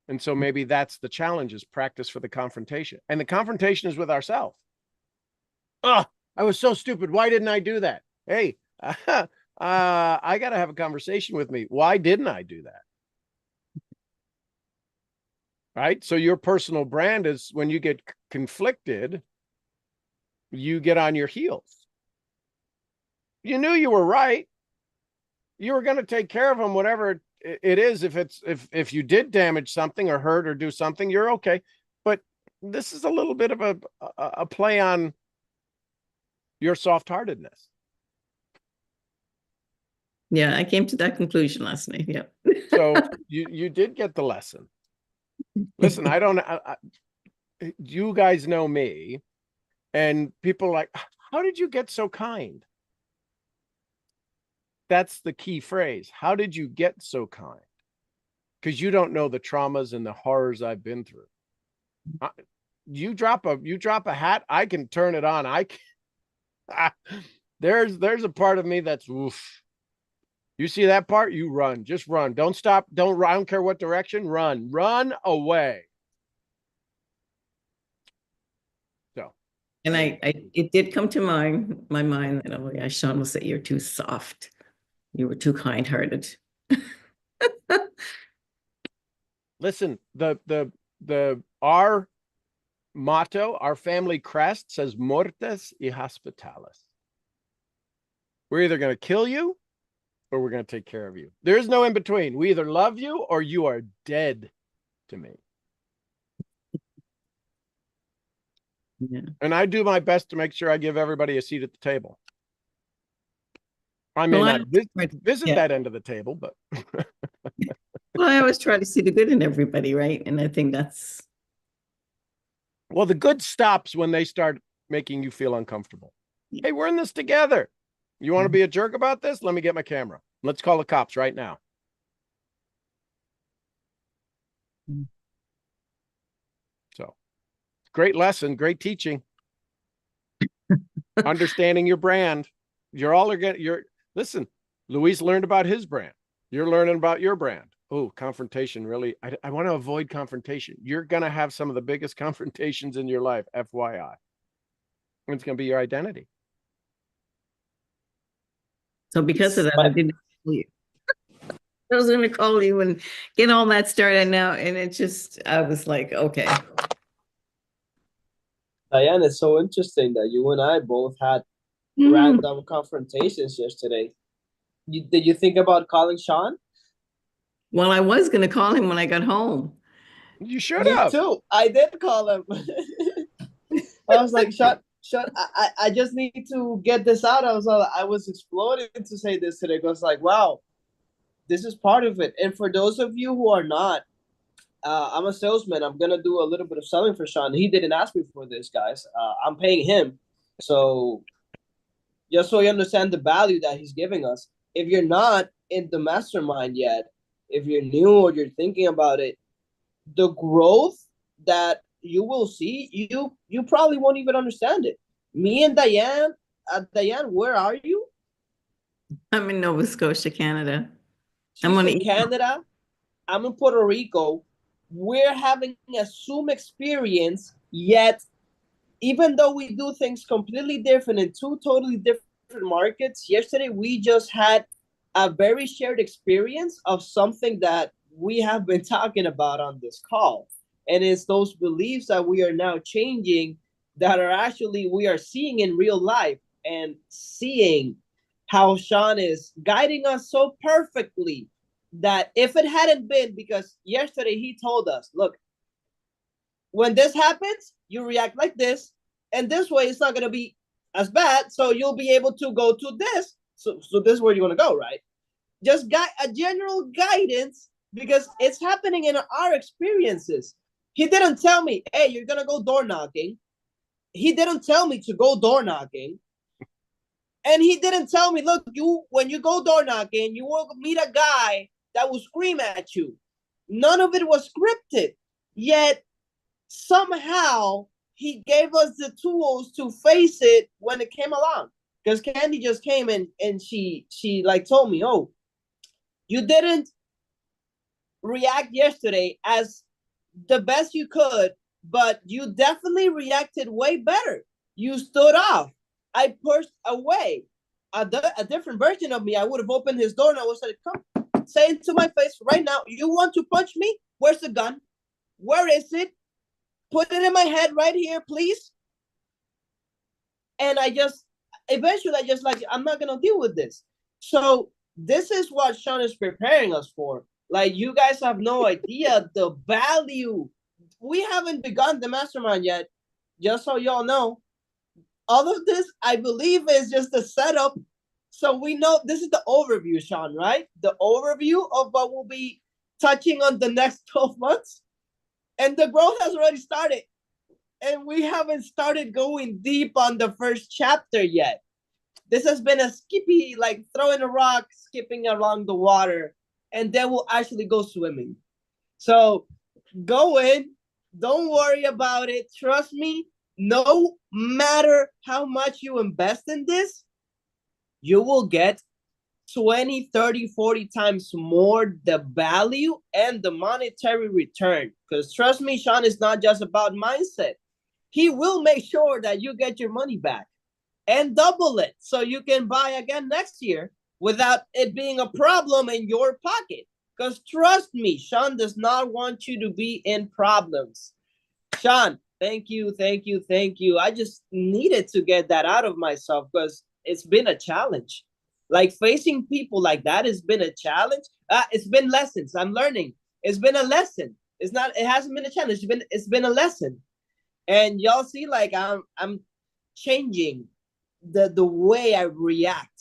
And so maybe that's the challenge, is practice for the confrontation. And the confrontation is with ourselves. Oh, I was so stupid. Why didn't I do that? Hey, I got to have a conversation with me. Why didn't I do that? Right? So your personal brand is when you get conflicted, you get on your heels. You knew you were right. You were going to take care of them, whatever it is. If you did damage something or hurt or do something, you're okay. But this is a little bit of a play on your soft-heartedness. Yeah, I came to that conclusion last night. Yeah. So you did get the lesson. Listen, you guys know me, and people are like, how did you get so kind? That's the key phrase. How did you get so kind? Because you don't know the traumas and the horrors I've been through. You drop a hat, I can turn it on. There's a part of me that's oof. You see that part? You run. Just run. Don't stop. I don't care what direction. Run. Run away. And it did come to my mind that, oh yeah, Sean will say you're too soft. You were too kind-hearted. Listen, our motto, our family crest says mortes y hospitales. We're either going to kill you or we're going to take care of you. There is no in between. We either love you or you are dead to me. Yeah. And I do my best to make sure I give everybody a seat at the table. I may Well, not visit yeah. that end of the table, but Well, I always try to see the good in everybody, right? And I think that's well, the good stops when they start making you feel uncomfortable. Hey, we're in this together. You want to be a jerk about this? Let me get my camera. Let's call the cops right now. So, great lesson, great teaching. Understanding your brand. You're all getting listen, Luis learned about his brand. You're learning about your brand. Oh, confrontation. Really, I want to avoid confrontation. You're going to have some of the biggest confrontations in your life, FYI. And it's going to be your identity. so because of that, I didn't call you. I was going to call you and get all that started now. And I was like, okay. Diane, it's so interesting that you and I both had random confrontations yesterday. Did you think about calling Sean? Well, I was going to call him when I got home. You should Me have. too. I did call him. I was like, Sean, I just need to get this out. I was exploding to say this today. I was like, wow, this is part of it. And for those of you who are not, I'm a salesman. I'm gonna do a little bit of selling for Sean. He didn't ask me for this, guys. I'm paying him. So just so you understand the value that he's giving us. If you're not in the mastermind yet, if you're new or you're thinking about it, the growth that you will see, you probably won't even understand it. Me and Diane, where are you? I'm in Nova Scotia, Canada. She's in Canada. I'm in Puerto Rico. We're having a Zoom experience, yet even though we do things completely different in two totally different markets, yesterday we just had a very shared experience of something that we have been talking about on this call. And it's those beliefs that we are now changing that are actually we are seeing in real life and seeing how Sean is guiding us so perfectly that if it hadn't been because yesterday he told us, look, when this happens, you react like this, and this way it's not going to be as bad, so you'll be able to go to this. So this is where you want to go, right? Just a general guidance because it's happening in our experiences. He didn't tell me, hey, you're going to go door knocking. He didn't tell me to go door knocking. And he didn't tell me, look, when you go door knocking, you will meet a guy that will scream at you. None of it was scripted. Yet somehow he gave us the tools to face it when it came along. Because Candy just came in and she like told me, oh, you didn't react yesterday as the best you could, but you definitely reacted way better. You stood off. I pushed away. A different version of me, I would have opened his door and I would say, come, say it to my face right now. You want to punch me? Where's the gun? Where is it? Put it in my head right here, please. And eventually I just like, I'm not going to deal with this. So this is what Sean is preparing us for. Like, you guys have no idea the value. We haven't begun the mastermind yet, just so y'all know. All of this, I believe, is just a setup. So we know this is the overview, Sean, right? The overview of what we'll be touching on the next 12 months. And the growth has already started. And we haven't started going deep on the first chapter yet. This has been a skippy, like throwing a rock, skipping along the water, and then we'll actually go swimming. So go in. Don't worry about it. Trust me. No matter how much you invest in this, you will get 20, 30, 40 times more the value and the monetary return. Because trust me, Sean, it's not just about mindset. he will make sure that you get your money back and double it so you can buy again next year without it being a problem in your pocket. Because trust me, Sean does not want you to be in problems. Sean, thank you, thank you, thank you. I just needed to get that out of myself because it's been a challenge. Like facing people like that has been a challenge. It's been lessons. I'm learning. It's been a lesson. It's not. It hasn't been a challenge. It's been a lesson. And y'all see, like I'm changing the way I react,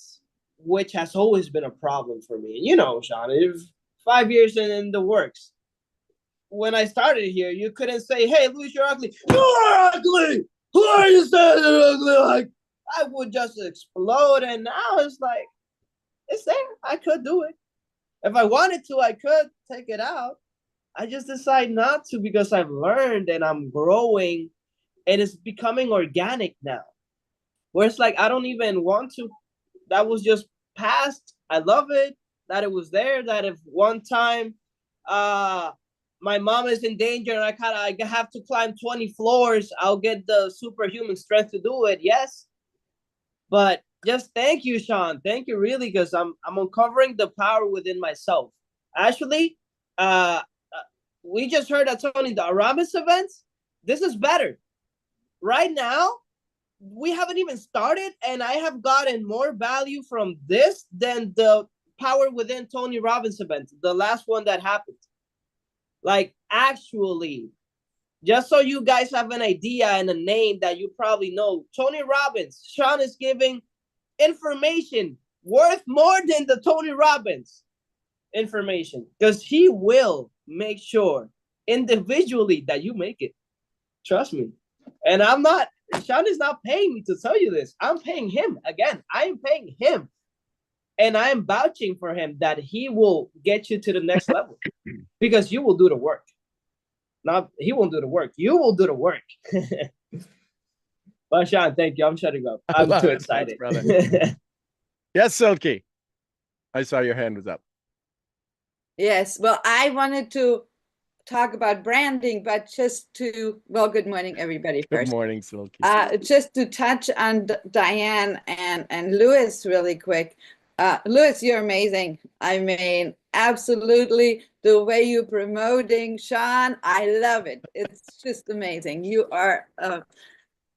which has always been a problem for me. You know, Sean, it's 5 years in the works. When I started here, you couldn't say, "Hey, Luis, you're ugly." You're ugly. Who are you saying you're ugly? Like I would just explode, and now it's like it's there. I could do it if I wanted to. I could take it out. I just decide not to because I've learned and I'm growing, and it's becoming organic now. Where it's like I don't even want to. That was just past. I love it that it was there. That if one time, my mom is in danger and I have to climb 20 floors, I'll get the superhuman strength to do it. Yes, but just thank you, Sean. Thank you, really, because I'm uncovering the power within myself. Actually, we just heard that Tony the Aramis events. This is better. Right now, we haven't even started, and I have gotten more value from this than the Power Within Tony Robbins event, the last one that happened. Like, actually, just so you guys have an idea and a name that you probably know, Tony Robbins, Sean is giving information worth more than the Tony Robbins information because he will make sure individually that you make it. Trust me. And I'm not, Sean is not paying me to tell you this. I'm paying him. Again, I am paying him. And I am vouching for him that he will get you to the next level because you will do the work. Not he won't do the work. You will do the work. But Sean, thank you. I'm shutting up. I'm too excited. Thanks, yes, Silky. I saw your hand was up. Yes, well, I wanted to talk about branding, but just to, well, good morning, everybody. Good First, morning, Silky. just to touch on Diane and Louis really quick. Louis, you're amazing. I mean, absolutely, the way you're promoting Sean, I love it. It's just amazing. You are an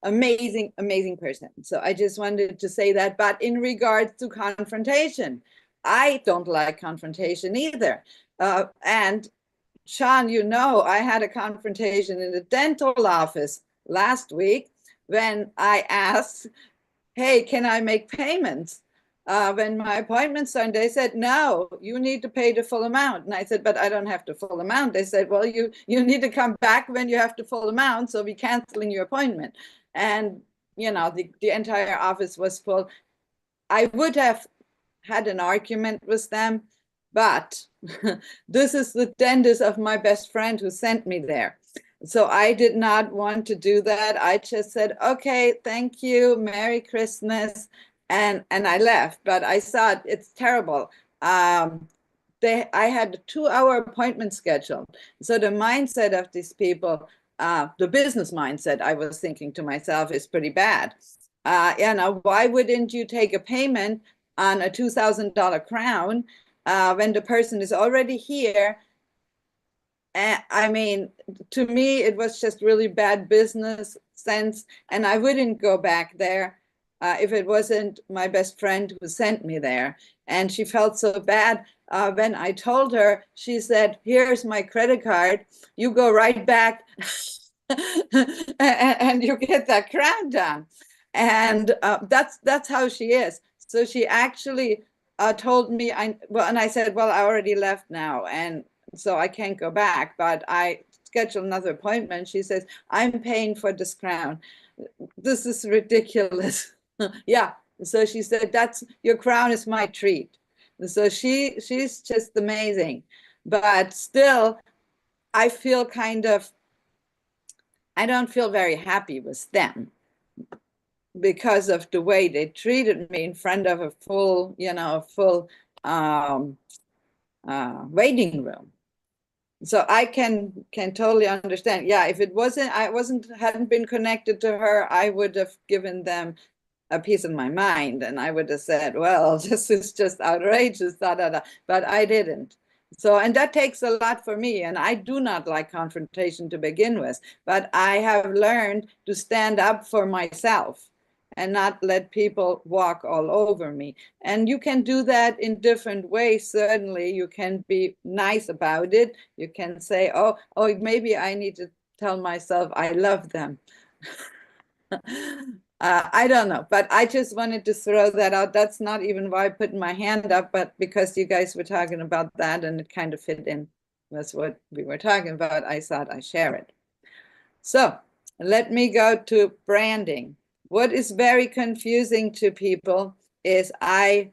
amazing, amazing person. So I just wanted to say that. But in regards to confrontation, I don't like confrontation either. And Sean, you know, I had a confrontation in the dental office last week when I asked, hey, can I make payments? When my appointment's done, they said, no, you need to pay the full amount. And I said, but I don't have the full amount. They said, well, you need to come back when you have the full amount, so we're canceling your appointment. And, you know, the entire office was full. I would have had an argument with them, but this is the dentist of my best friend who sent me there. So I did not want to do that. I just said, okay, thank you, Merry Christmas. And I left, but I saw it, it's terrible. I had a 2-hour appointment scheduled. So the mindset of these people, the business mindset, I was thinking to myself, is pretty bad. You know, why wouldn't you take a payment on a $2,000 crown when the person is already here? I mean, to me, it was just really bad business sense, and I wouldn't go back there if it wasn't my best friend who sent me there. And she felt so bad when I told her. She said, here's my credit card. You go right back and you get that crown done. And that's how she is. So she actually told me, and I said, well, I already left now, and so I can't go back, but I scheduled another appointment. She says, I'm paying for this crown. This is ridiculous. Yeah. So she said, that's your crown is my treat. So she's just amazing. But still, I feel I don't feel very happy with them because of the way they treated me in front of a full, waiting room. So I can totally understand. Yeah, if it wasn't, hadn't been connected to her, I would have given them a piece of my mind, and I would have said, well, this is just outrageous, da da da. But I didn't. So, and that takes a lot for me, and I do not like confrontation to begin with, but I have learned to stand up for myself and not let people walk all over me. And you can do that in different ways. Certainly, you can be nice about it. You can say, oh, maybe I need to tell myself I love them. I don't know, but I just wanted to throw that out. That's not even why I put my hand up, but because you guys were talking about that and it kind of fit in with what we were talking about, I thought I'd share it. So let me go to branding. What is very confusing to people is my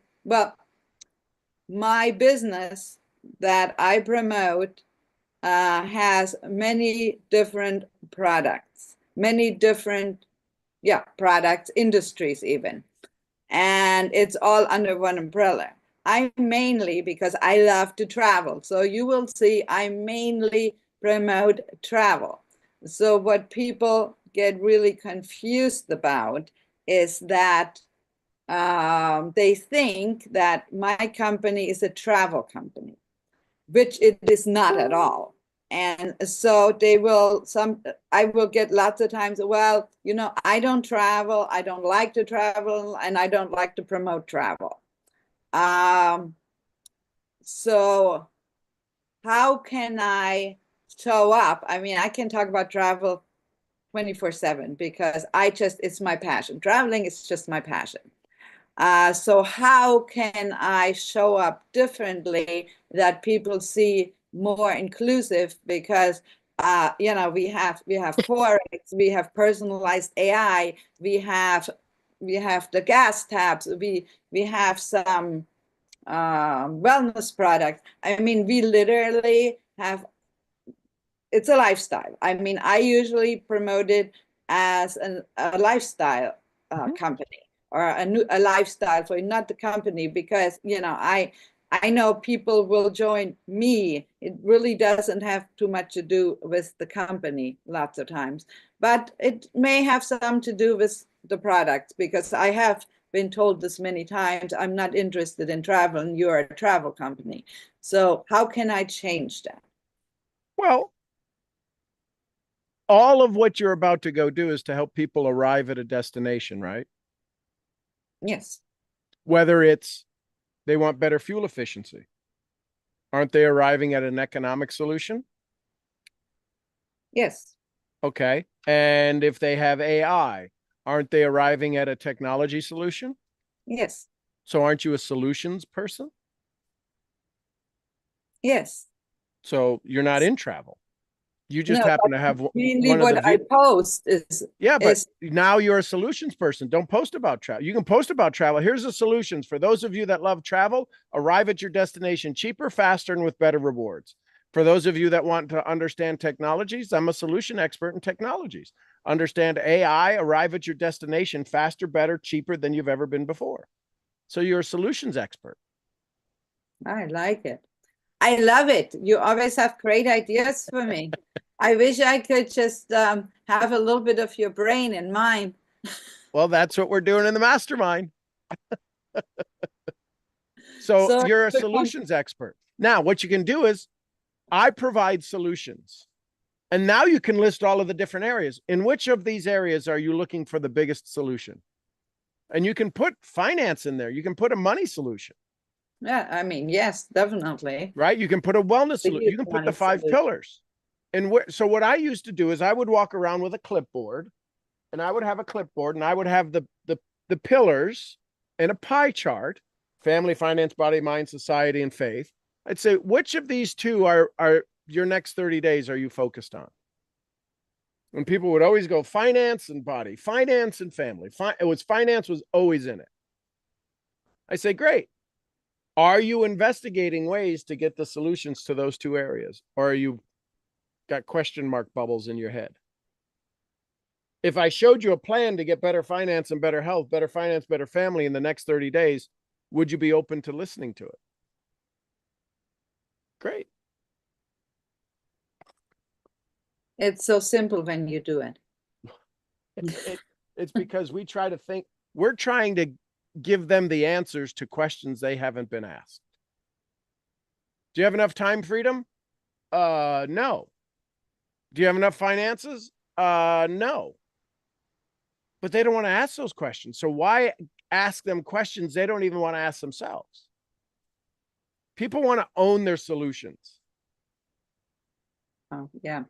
business that I promote has many different products, many different products, industries even. And it's all under one umbrella. I mainly, because I love to travel. So you will see I mainly promote travel. So what people get really confused about is that they think that my company is a travel company, which it is not at all. And so I will get lots of times, well, I don't travel, I don't like to travel, and I don't like to promote travel. So how can I show up? I mean, I can talk about travel 24/7 because it's my passion. Traveling is just my passion. So how can I show up differently that people see more inclusive? Because we have Forex, we have personalized AI, we have the gas tabs, we have some wellness products. I mean, we literally have. It's a lifestyle. I mean, I usually promote it as a lifestyle company, or a lifestyle for not the company, because I know people will join me. It really doesn't have too much to do with the company lots of times, but it may have some to do with the product, because I have been told this many times, I'm not interested in travel and you're a travel company. So how can I change that? Well, all of what you're about to go do is to help people arrive at a destination, right? Yes. Whether it's they want better fuel efficiency, aren't they arriving at an economic solution? Yes. Okay. And if they have AI, aren't they arriving at a technology solution? Yes. So aren't you a solutions person? Yes. So you're not in travel. You just No, happen to have mainly one of the what I post is yeah, but now you're a solutions person. Don't post about travel. You can post about travel. Here's the solutions for those of you that love travel. Arrive at your destination cheaper, faster, and with better rewards. For those of you that want to understand technologies, I'm a solution expert in technologies. Understand AI, arrive at your destination faster, better, cheaper than you've ever been before. So you're a solutions expert. I like it. I love it. You always have great ideas for me. I wish I could just have a little bit of your brain in mine. Well, that's what we're doing in the mastermind. So you're a solutions expert. Now, what you can do is I provide solutions. And now you can list all of the different areas. In which of these areas are you looking for the biggest solution? And you can put finance in there. You can put a money solution. Yeah, I mean, yes, definitely. Right? You can put a wellness solution. You can put the 5 pillars. And so what I used to do is I would walk around with a clipboard, and I would have a clipboard, and I would have the pillars and a pie chart: family, finance, body, mind, society, and faith. I'd say, which of these two are your next 30 days are you focused on? And people would always go finance and body, finance and family. Finance was always in it. I say, great. Are you investigating ways to get the solutions to those two areas? Or are you got question mark bubbles in your head? If I showed you a plan to get better finance and better health, better finance, better family in the next 30 days, would you be open to listening to it? Great. It's so simple when you do it. It's because we try to think, we're trying to give them the answers to questions they haven't been asked. Do you have enough time freedom? No. Do you have enough finances? No. But they don't want to ask those questions. So why ask them questions they don't even want to ask themselves? People want to own their solutions. Oh, yeah.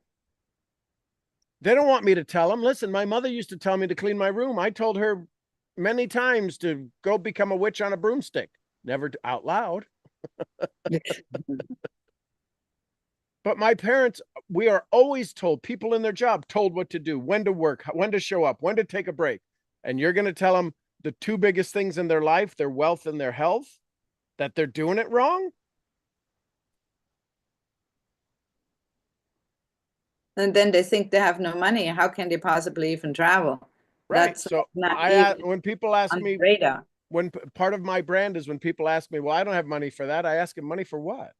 They don't want me to tell them. Listen, my mother used to tell me to clean my room. I told her many times to go become a witch on a broomstick. Never out loud. But my parents, we are always told, people in their job told what to do, when to work, when to show up, when to take a break. And you're going to tell them the two biggest things in their life, their wealth and their health, that they're doing it wrong? And then they think they have no money. How can they possibly even travel? Right. That's So not even when people ask on me, the radar. when part of my brand is when people ask me, well, I don't have money for that. I ask them, money for what?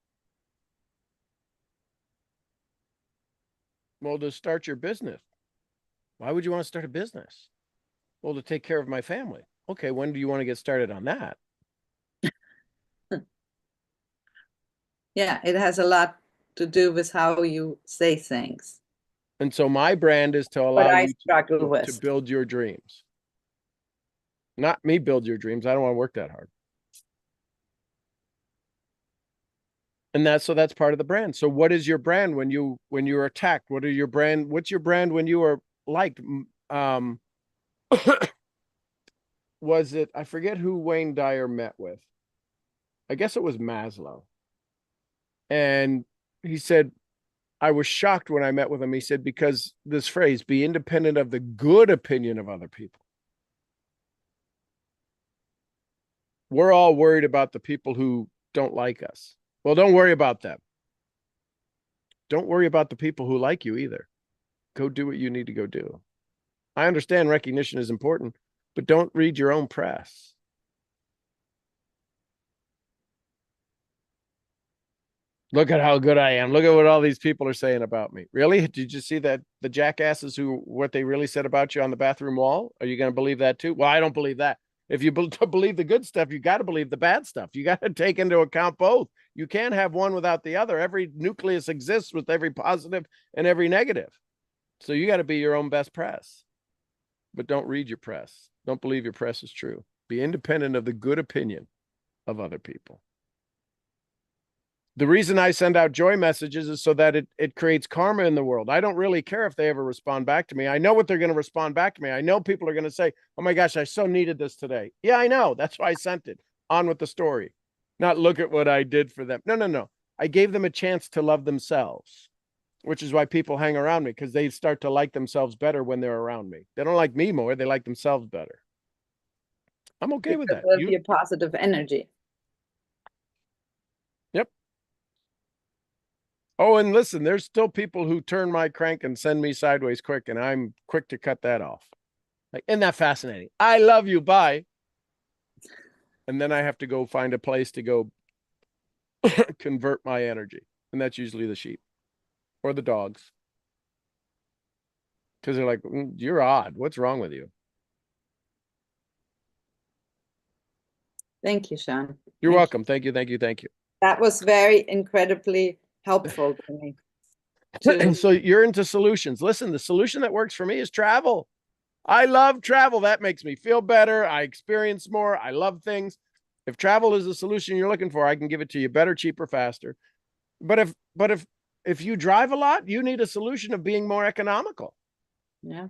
Well, to start your business. Why would you want to start a business? Well, to take care of my family. Okay, when do you want to get started on that? Yeah, it has a lot to do with how you say things. And so my brand is to What allow I you struggle to with. build your dreams. Not me build your dreams. I don't want to work that hard. And that's part of the brand. So what is your brand when you're attacked? What's your brand when you are liked? Was it, I forget who Wayne Dyer met with. I guess it was Maslow. And he said, I was shocked when I met with him. He said, because this phrase, be independent of the good opinion of other people. We're all worried about the people who don't like us. Well, don't worry about them. Don't worry about the people who like you either. Go do what you need to go do. I understand recognition is important, but don't read your own press. Look at how good I am. Look at what all these people are saying about me. Really? Did you see that the jackasses what they really said about you on the bathroom wall? Are you going to believe that too? Well, I don't believe that. If you believe the good stuff, you got to believe the bad stuff. You got to take into account both. You can't have one without the other. Every nucleus exists with every positive and every negative. So you got to be your own best press. But don't read your press. Don't believe your press is true. Be independent of the good opinion of other people. The reason I send out joy messages is so that it creates karma in the world. I don't really care if they ever respond back to me. I know what they're going to respond back to me. I know people are going to say, oh my gosh, I so needed this today. Yeah, I know. That's why I sent it. On with the story. Not look at what I did for them. No. I gave them a chance to love themselves, which is why people hang around me, because they start to like themselves better when they're around me. They don't like me more. They like themselves better. I'm okay with that. There'll be a positive energy. Yep. Oh, and listen, there's still people who turn my crank and send me sideways quick, and I'm quick to cut that off. Like, isn't that fascinating? I love you. Bye. And then I have to go find a place to go convert my energy. And that's usually the sheep or the dogs. Because they're like, you're odd. What's wrong with you? Thank you, Sean. You're welcome. Thank you. That was very incredibly helpful to me. So you're into solutions. Listen, the solution that works for me is travel. I love travel. That makes me feel better. I experience more. I love things. If travel is the solution you're looking for, I can give it to you better, cheaper, faster. But if you drive a lot, you need a solution of being more economical. Yeah.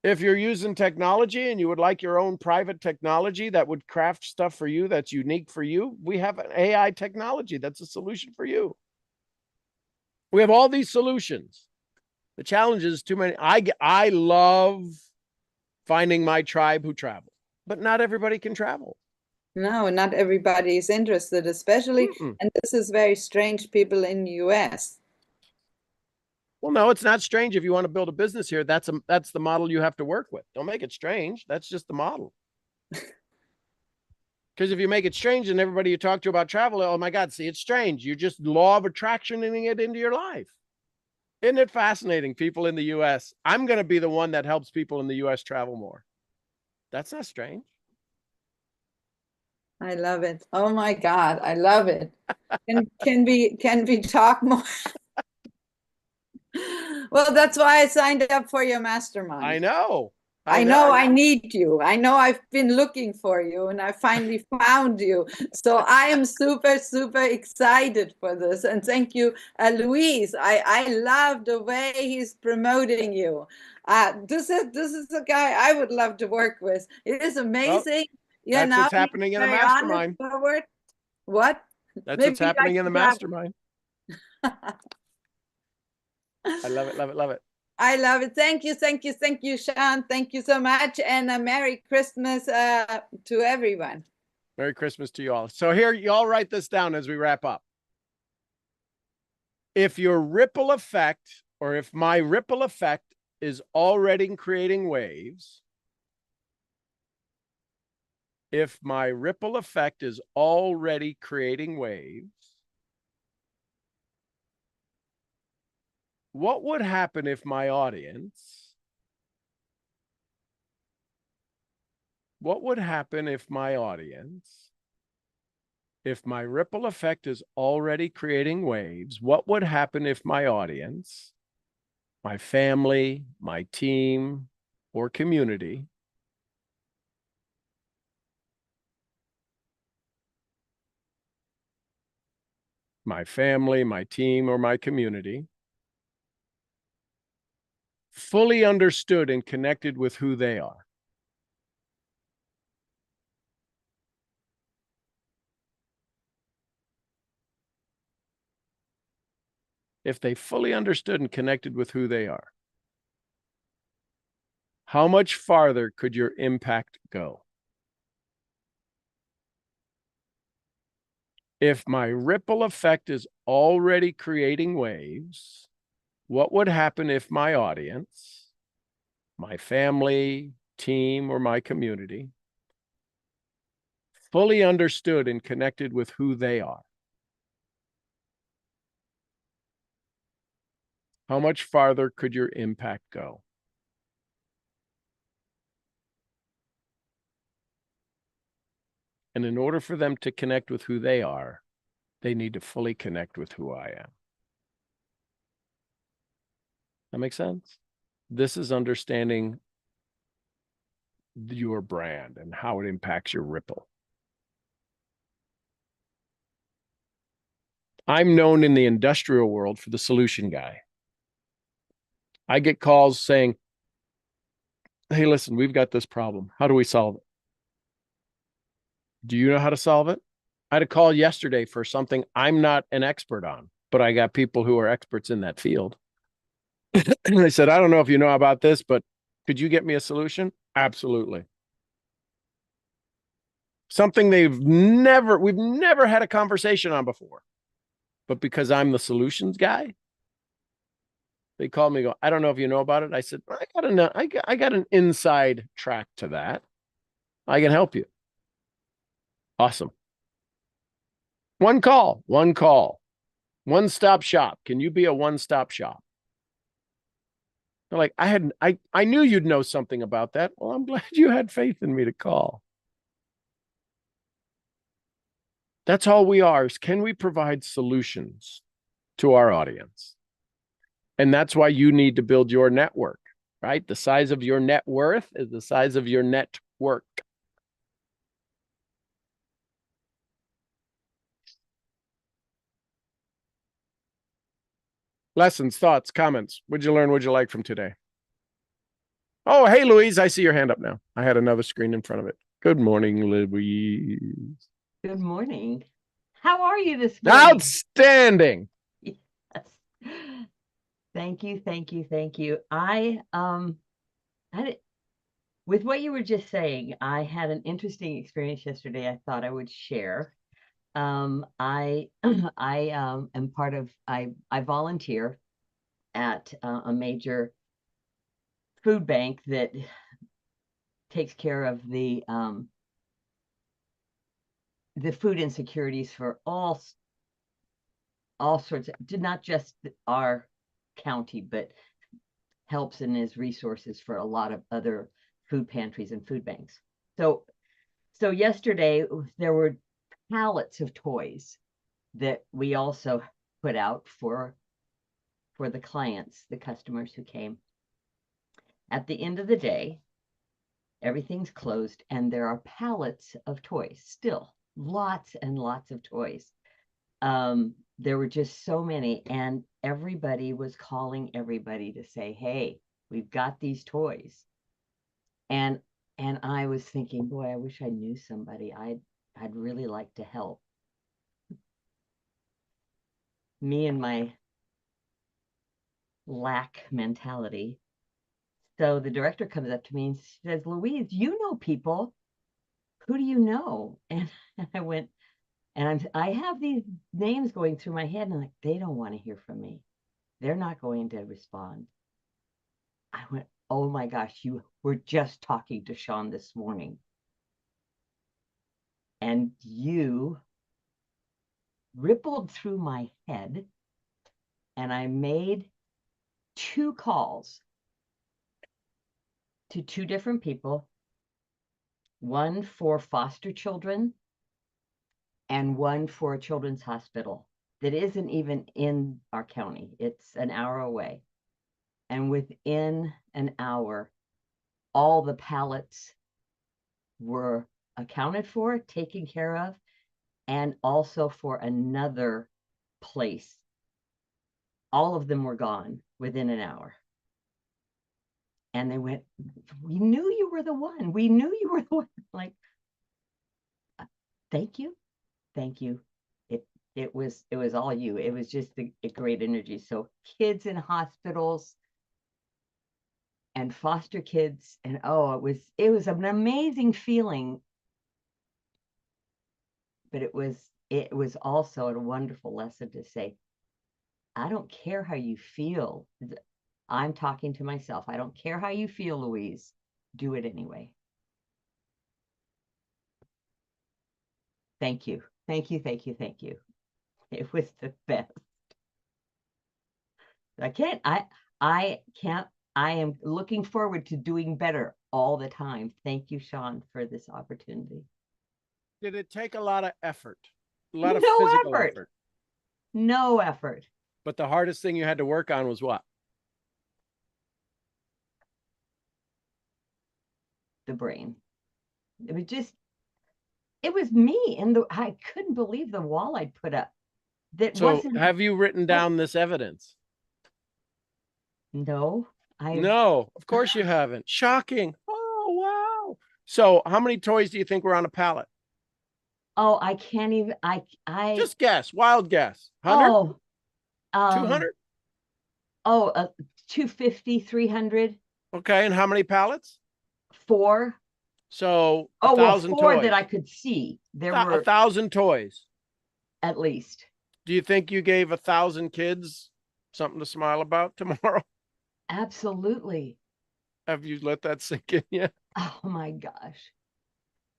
If you're using technology and you would like your own private technology that would craft stuff for you that's unique for you, we have an AI technology that's a solution for you. We have all these solutions. The challenge is too many. I love finding my tribe who travel, but not everybody can travel. No, not everybody is interested, especially, and this is very strange, people in the US. Well, no, it's not strange. If you want to build a business here, that's the model you have to work with. Don't make it strange. That's just the model. Because if you make it strange and everybody you talk to about travel, oh my God, see, it's strange. You're just law of attractioning it into your life. Isn't it fascinating? People in the US, I'm going to be the one that helps people in the US travel more. That's not strange. I love it. Oh my God, I love it. Can we talk more? Well, that's why I signed up for your mastermind. I know. I know I need you. I know I've been looking for you and I finally found you. So I am super, super excited for this. And thank you, Luis. I love the way he's promoting you. This is a guy I would love to work with. It is amazing. That's what's happening in the mastermind. Forward. What? That's Maybe what's happening in the should have- mastermind. I love it, love it, love it. I love it. Thank you, Sean. Thank you so much. And a Merry Christmas to everyone. Merry Christmas to you all. So here, you all write this down as we wrap up. If your ripple effect, or if my ripple effect is already creating waves, if my ripple effect is already creating waves, what would happen if my audience, if my ripple effect is already creating waves, what would happen if my audience, my family, my team, or community my family, my team, or my community fully understood and connected with who they are? If they fully understood and connected with who they are, how much farther could your impact go? If my ripple effect is already creating waves, what would happen if my audience, my family, team, or my community fully understood and connected with who they are? How much farther could your impact go? And in order for them to connect with who they are, they need to fully connect with who I am. That makes sense? This is understanding your brand and how it impacts your ripple. I'm known in the industrial world for the solution guy. I get calls saying, hey, listen, we've got this problem. How do we solve it? Do you know how to solve it? I had a call yesterday for something I'm not an expert on, but I got people who are experts in that field. And they said, I don't know if you know about this, but could you get me a solution? Absolutely. Something we've never had a conversation on before. But because I'm the solutions guy, they called me and go, I don't know if you know about it. I said, I got an inside track to that. I can help you. Awesome. One call, one-stop shop. Can you be a one-stop shop? They're like, I knew you'd know something about that. Well, I'm glad you had faith in me to call. That's all we are, is can we provide solutions to our audience? And that's why you need to build your network, right? The size of your net worth is the size of your network. Lessons, thoughts, comments. What'd you learn? What'd you like from today? Oh, hey, Louise, I see your hand up now. I had another screen in front of it. Good morning, Louise. Good morning. How are you this morning? Outstanding. Yes. Thank you, thank you, thank you. I had with what you were just saying, I had an interesting experience yesterday I thought I would share. I am part of I volunteer at a major food bank that takes care of the food insecurities for all sorts of, not just our county, but helps and is resources for a lot of other food pantries and food banks. So yesterday there were pallets of toys that we also put out for the clients, the customers who came. At the end of the day, everything's closed and there are pallets of toys still, lots and lots of toys. There were just so many, and everybody was calling everybody to say, hey, we've got these toys. And I was thinking, boy, I wish I knew somebody. I'd really like to help. Me and my lack mentality. So the director comes up to me and says, Louise, you know people. Who do you know? And I went, and I have these names going through my head, and I'm like, they don't want to hear from me. They're not going to respond. I went, oh my gosh, you were just talking to Sean this morning. And you rippled through my head, and I made 2 calls to 2 different people, one for foster children and one for a children's hospital that isn't even in our county. It's an hour away. And within an hour, all the pallets were accounted for, taken care of, and also for another place. All of them were gone within an hour. And they went, we knew you were the one. We knew you were the one. Like, thank you. Thank you. It was all you. It was just a great energy. So kids in hospitals and foster kids, and it was an amazing feeling. But it was also a wonderful lesson to say, I don't care how you feel. I'm talking to myself. I don't care how you feel, Louise. Do it anyway. Thank you. Thank you. Thank you. Thank you. It was the best. I am looking forward to doing better all the time. Thank you, Sean, for this opportunity. Did it take a lot of effort? A lot of No physical effort. effort. No effort. But the hardest thing you had to work on was what? The brain. It was me, and I couldn't believe the wall I'd put up. So have you written down this evidence? No. No, of course you haven't. Shocking. Oh, wow. So how many toys do you think were on a pallet? Oh, I can't even, Just guess, wild guess. 100? Oh, 200? 250, 300. Okay, and how many pallets? 4. So Oh, well, 1,000 4 toys. that I could see. There were 1,000 toys. at least. Do you think you gave 1,000 kids something to smile about tomorrow? Absolutely. Have you let that sink in yet? Oh my gosh.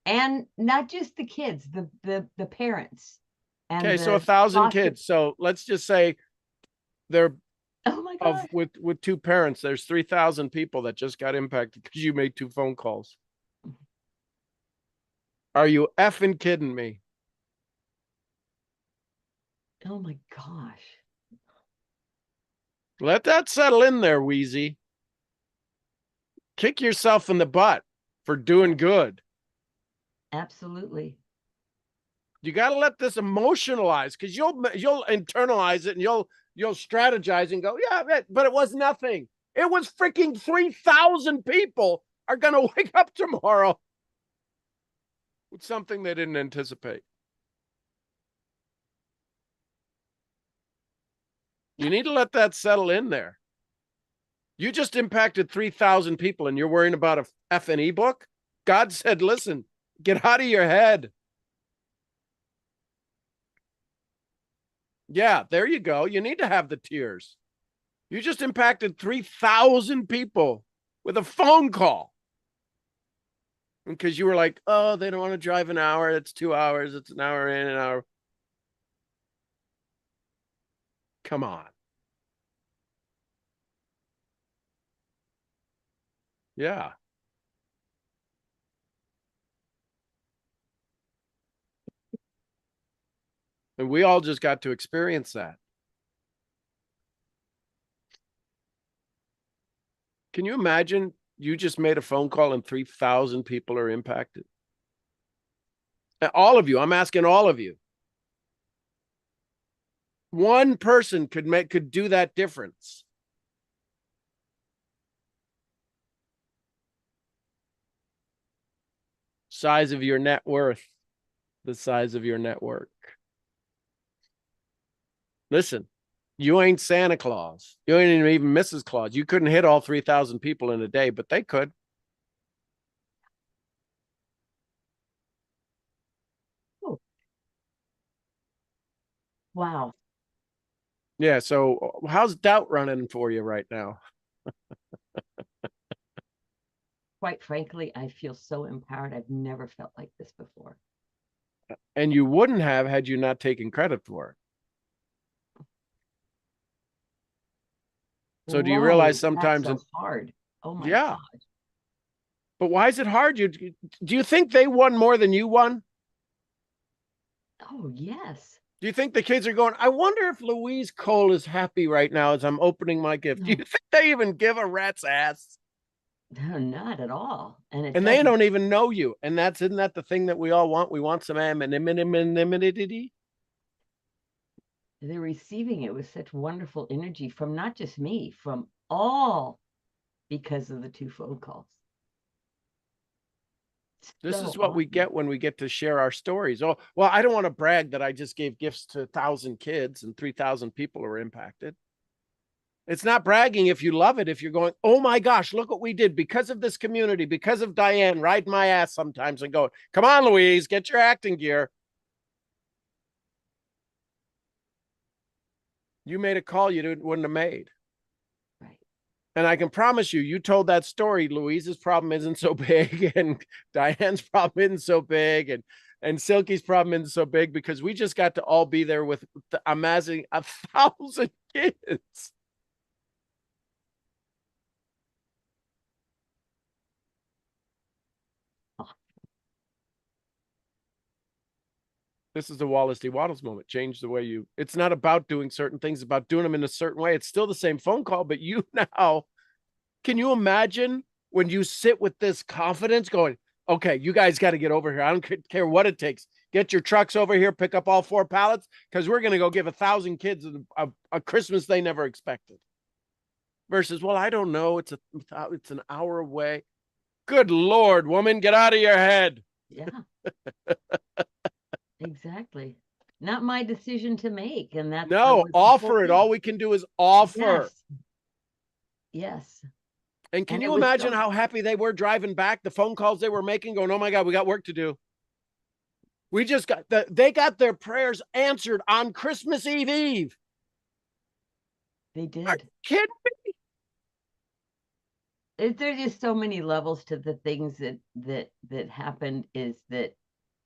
And not just the kids, the parents. And okay, so 1,000 kids. So let's just say they're oh my gosh. with 2 parents, there's 3,000 people that just got impacted because you made 2 phone calls. Are you effing kidding me? Oh my gosh. Let that settle in there, Wheezy. Kick yourself in the butt for doing good. Absolutely. You got to let this emotionalize, because you'll internalize it and you'll strategize and go, yeah, but it was nothing. It was freaking 3,000 people are going to wake up tomorrow with something they didn't anticipate. You need to let that settle in there. You just impacted 3,000 people and you're worrying about a effing ebook? God said, listen, get out of your head. Yeah, there you go. You need to have the tears. You just impacted 3,000 people with a phone call. Because you were like, oh, they don't want to drive an hour. It's 2 hours. It's an hour in, an hour. Come on. Yeah. And we all just got to experience that. Can you imagine you just made a phone call and 3,000 people are impacted? All of you, I'm asking all of you. One person could do that difference. Size of your net worth, the size of your network. Listen, you ain't Santa Claus. You ain't even Mrs. Claus. You couldn't hit all 3,000 people in a day, but they could. Oh. Wow. Yeah. So how's doubt running for you right now? Quite frankly, I feel so empowered. I've never felt like this before. And you wouldn't have had you not taken credit for it. So do you realize sometimes that's so hard? Oh my yeah. God. But why is it hard? Do you think they won more than you won? Oh, yes. Do you think the kids are going, I wonder if Louise Cole is happy right now as I'm opening my gift? Do you think they even give a rat's ass? No, not at all. And they don't even know you. And isn't that the thing that we all want? We want some anonymity. They're receiving it with such wonderful energy from not just me, from all, because of the 2 phone calls. This is what we get when we get to share our stories. Oh, well, I don't want to brag that I just gave gifts to 1,000 kids and 3,000 people are impacted. It's not bragging if you love it, if you're going, oh my gosh, look what we did because of this community, because of Diane riding my ass sometimes and going, come on, Louise, get your acting gear. You made a call you wouldn't have made. Right. And I can promise you, you told that story, Louise's problem isn't so big and Diane's problem isn't so big and Silky's problem isn't so big because we just got to all be there with, I'm imagining 1,000 kids. This is the Wallace D. Waddles moment. Change the way it's not about doing certain things, it's about doing them in a certain way. It's still the same phone call, but you now, can you imagine when you sit with this confidence going, okay, you guys got to get over here. I don't care what it takes. Get your trucks over here, pick up all 4 pallets, because we're going to go give 1,000 kids a Christmas they never expected. Versus, well, I don't know. It's an hour away. Good Lord, woman, get out of your head. Yeah. Exactly. Not my decision to make. And that's no, offer it. All we can do is offer. Yes. And can you imagine how happy they were driving back, the phone calls they were making, going, oh my God, we got work to do. We just they got their prayers answered on Christmas Eve. They did. Are you kidding me? There's just so many levels to the things that happened is that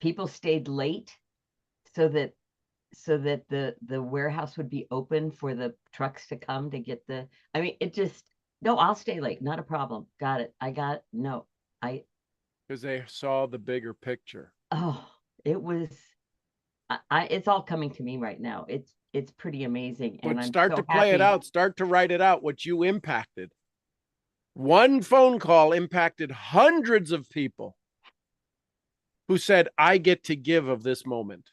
people stayed late so that the warehouse would be open for the trucks to come to get no, I'll stay late, not a problem. Got it. Because they saw the bigger picture. Oh, it was it's all coming to me right now. It's pretty amazing. But and start I'm so to play happy. it out, start to write it out, what you impacted. One phone call impacted hundreds of people who said, I get to give of this moment.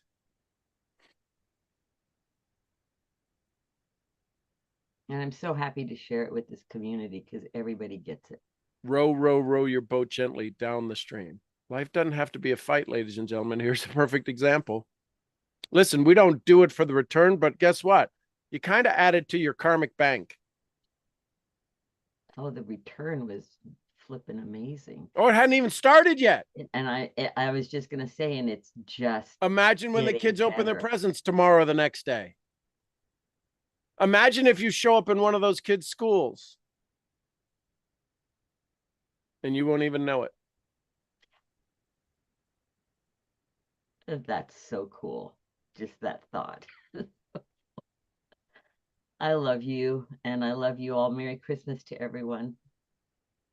And I'm so happy to share it with this community because everybody gets it. Row, row, row your boat gently down the stream. Life doesn't have to be a fight, ladies and gentlemen. Here's a perfect example. Listen, we don't do it for the return, but guess what? You kind of add it to your karmic bank. Oh, the return was flipping amazing. Oh, it hadn't even started yet. And I was just going to say, and it's just. Imagine when the kids open their presents tomorrow or the next day. Imagine if you show up in one of those kids' schools and you won't even know it. That's so cool. Just that thought. I love you, and I love you all. Merry Christmas to everyone.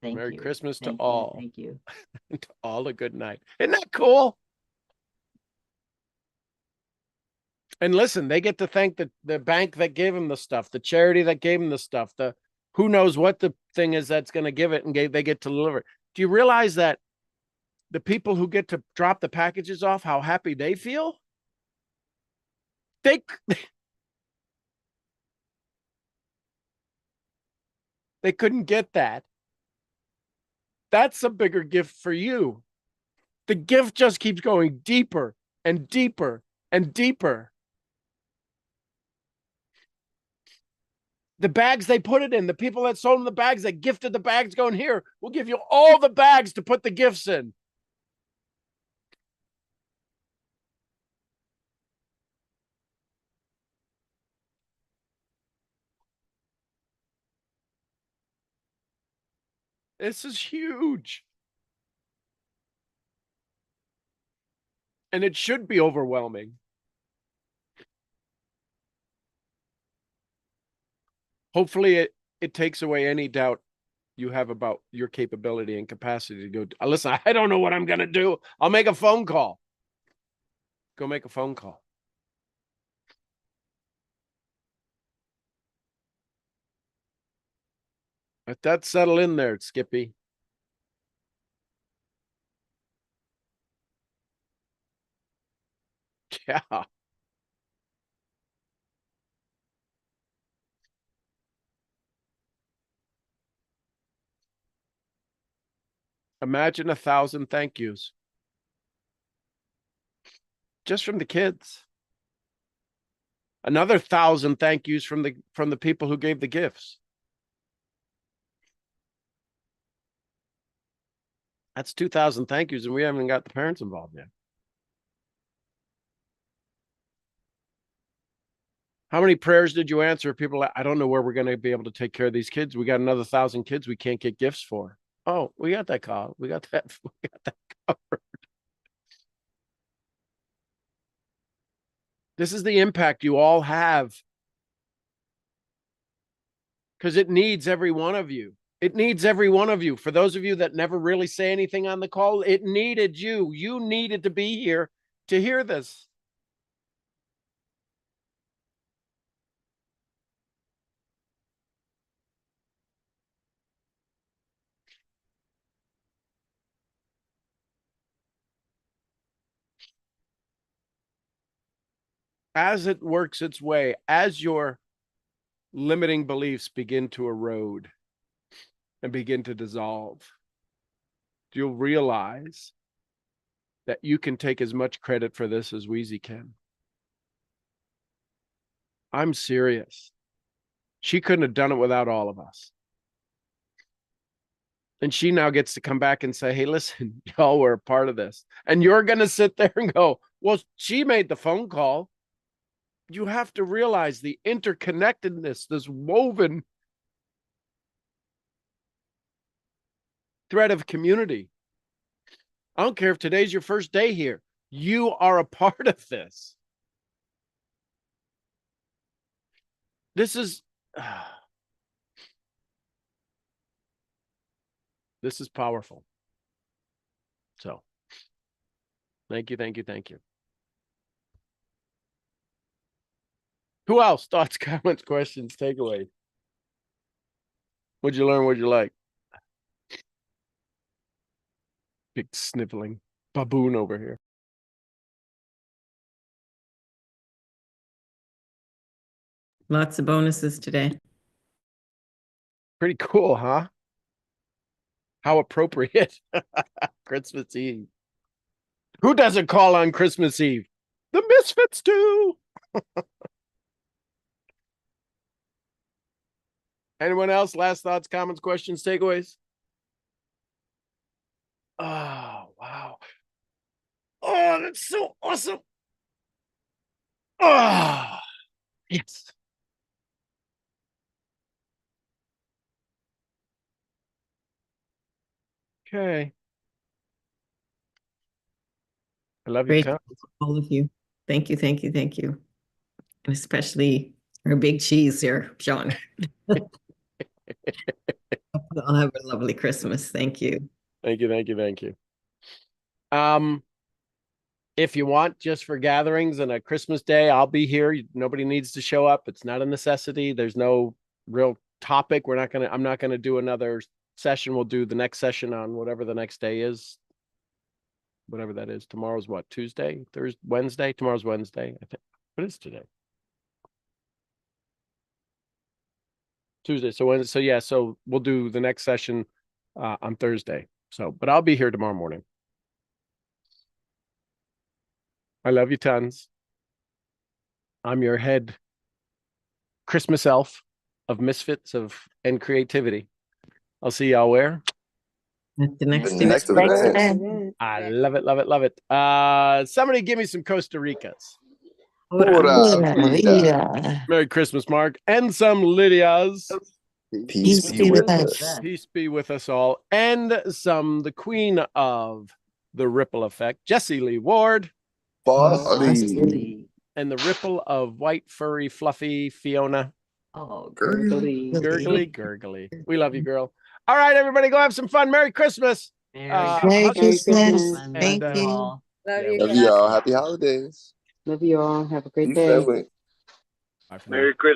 Thank Merry you. Christmas to Thank all. You, thank you. And to all a good night. Isn't that cool? And listen, they get to thank the bank that gave them the stuff, the charity that gave them the stuff, the who knows what the thing is that's going to give it, and they get to deliver. Do you realize that the people who get to drop the packages off, how happy they feel? They couldn't get that. That's a bigger gift for you. The gift just keeps going deeper and deeper and deeper. The bags they put it in, the people that sold them the bags, that gifted the bags, going, here, we'll give you all the bags to put the gifts in. This is huge. And it should be overwhelming. Hopefully it takes away any doubt you have about your capability and capacity to go, listen, I don't know what I'm going to do. I'll make a phone call. Go make a phone call. Let that settle in there, Skippy. Yeah. Imagine 1,000 thank yous. Just from the kids. Another 1,000 thank yous from the people who gave the gifts. That's 2,000 thank yous, and we haven't got the parents involved yet. How many prayers did you answer? People, I don't know where we're going to be able to take care of these kids. We got another 1,000 kids we can't get gifts for. Oh, we got that call. We got that covered. This is the impact you all have. Because it needs every one of you. It needs every one of you. For those of you that never really say anything on the call, it needed you. You needed to be here to hear this. As it works its way, as your limiting beliefs begin to erode and begin to dissolve, you'll realize that you can take as much credit for this as Wheezy can. I'm serious. She couldn't have done it without all of us. And she now gets to come back and say, hey, listen, y'all were a part of this. And you're going to sit there and go, well, she made the phone call. You have to realize the interconnectedness, this woven thread of community. I don't care if today's your first day here. You are a part of this. This is this is powerful. So thank you, thank you, thank you. Who else? Thoughts, comments, questions, takeaways? What'd you learn? What'd you like? Big sniveling baboon over here. Lots of bonuses today. Pretty cool, huh? How appropriate. Christmas Eve. Who doesn't call on Christmas Eve? The Misfits do. Anyone else? Last thoughts, comments, questions, takeaways? Oh, wow. Oh, that's so awesome. Oh, yes. Okay. I love your Great, comments. all of you. Thank you, thank you, thank you. And especially our big cheese here, Sean. I'll have a lovely Christmas. Thank you. Thank you, thank you, thank you. If you want, just for gatherings and a Christmas day, I'll be here. Nobody needs to show up. It's not a necessity. There's no real topic. I'm not gonna do another session. We'll do the next session on whatever the next day is. Whatever that is. Tomorrow's what? Tuesday? Thursday? Wednesday? Tomorrow's Wednesday, I think. What is today? Tuesday. So Wednesday. So yeah, so we'll do the next session on Thursday. So, but I'll be here tomorrow morning. I love you tons. I'm your head Christmas elf of misfits and creativity. I'll see y'all where? At the next The next event. I love it, love it, love it. Somebody give me some Costa Ricas. Merry Christmas, Mark. And some Lydias. Peace be with us. Peace be with us all. And some the queen of the ripple effect, Jessie Lee Ward. Bossy. And the ripple of white, furry, fluffy Fiona. Oh, Gurgly. Gurgly. We love you, girl. All right, everybody, go have some fun. Merry Christmas. Merry Christmas. And, Thank you. Love Yeah, you Love guys. y'all. Happy holidays. Love you all. Have a great Peace, day. family. bye for now. Merry Christmas.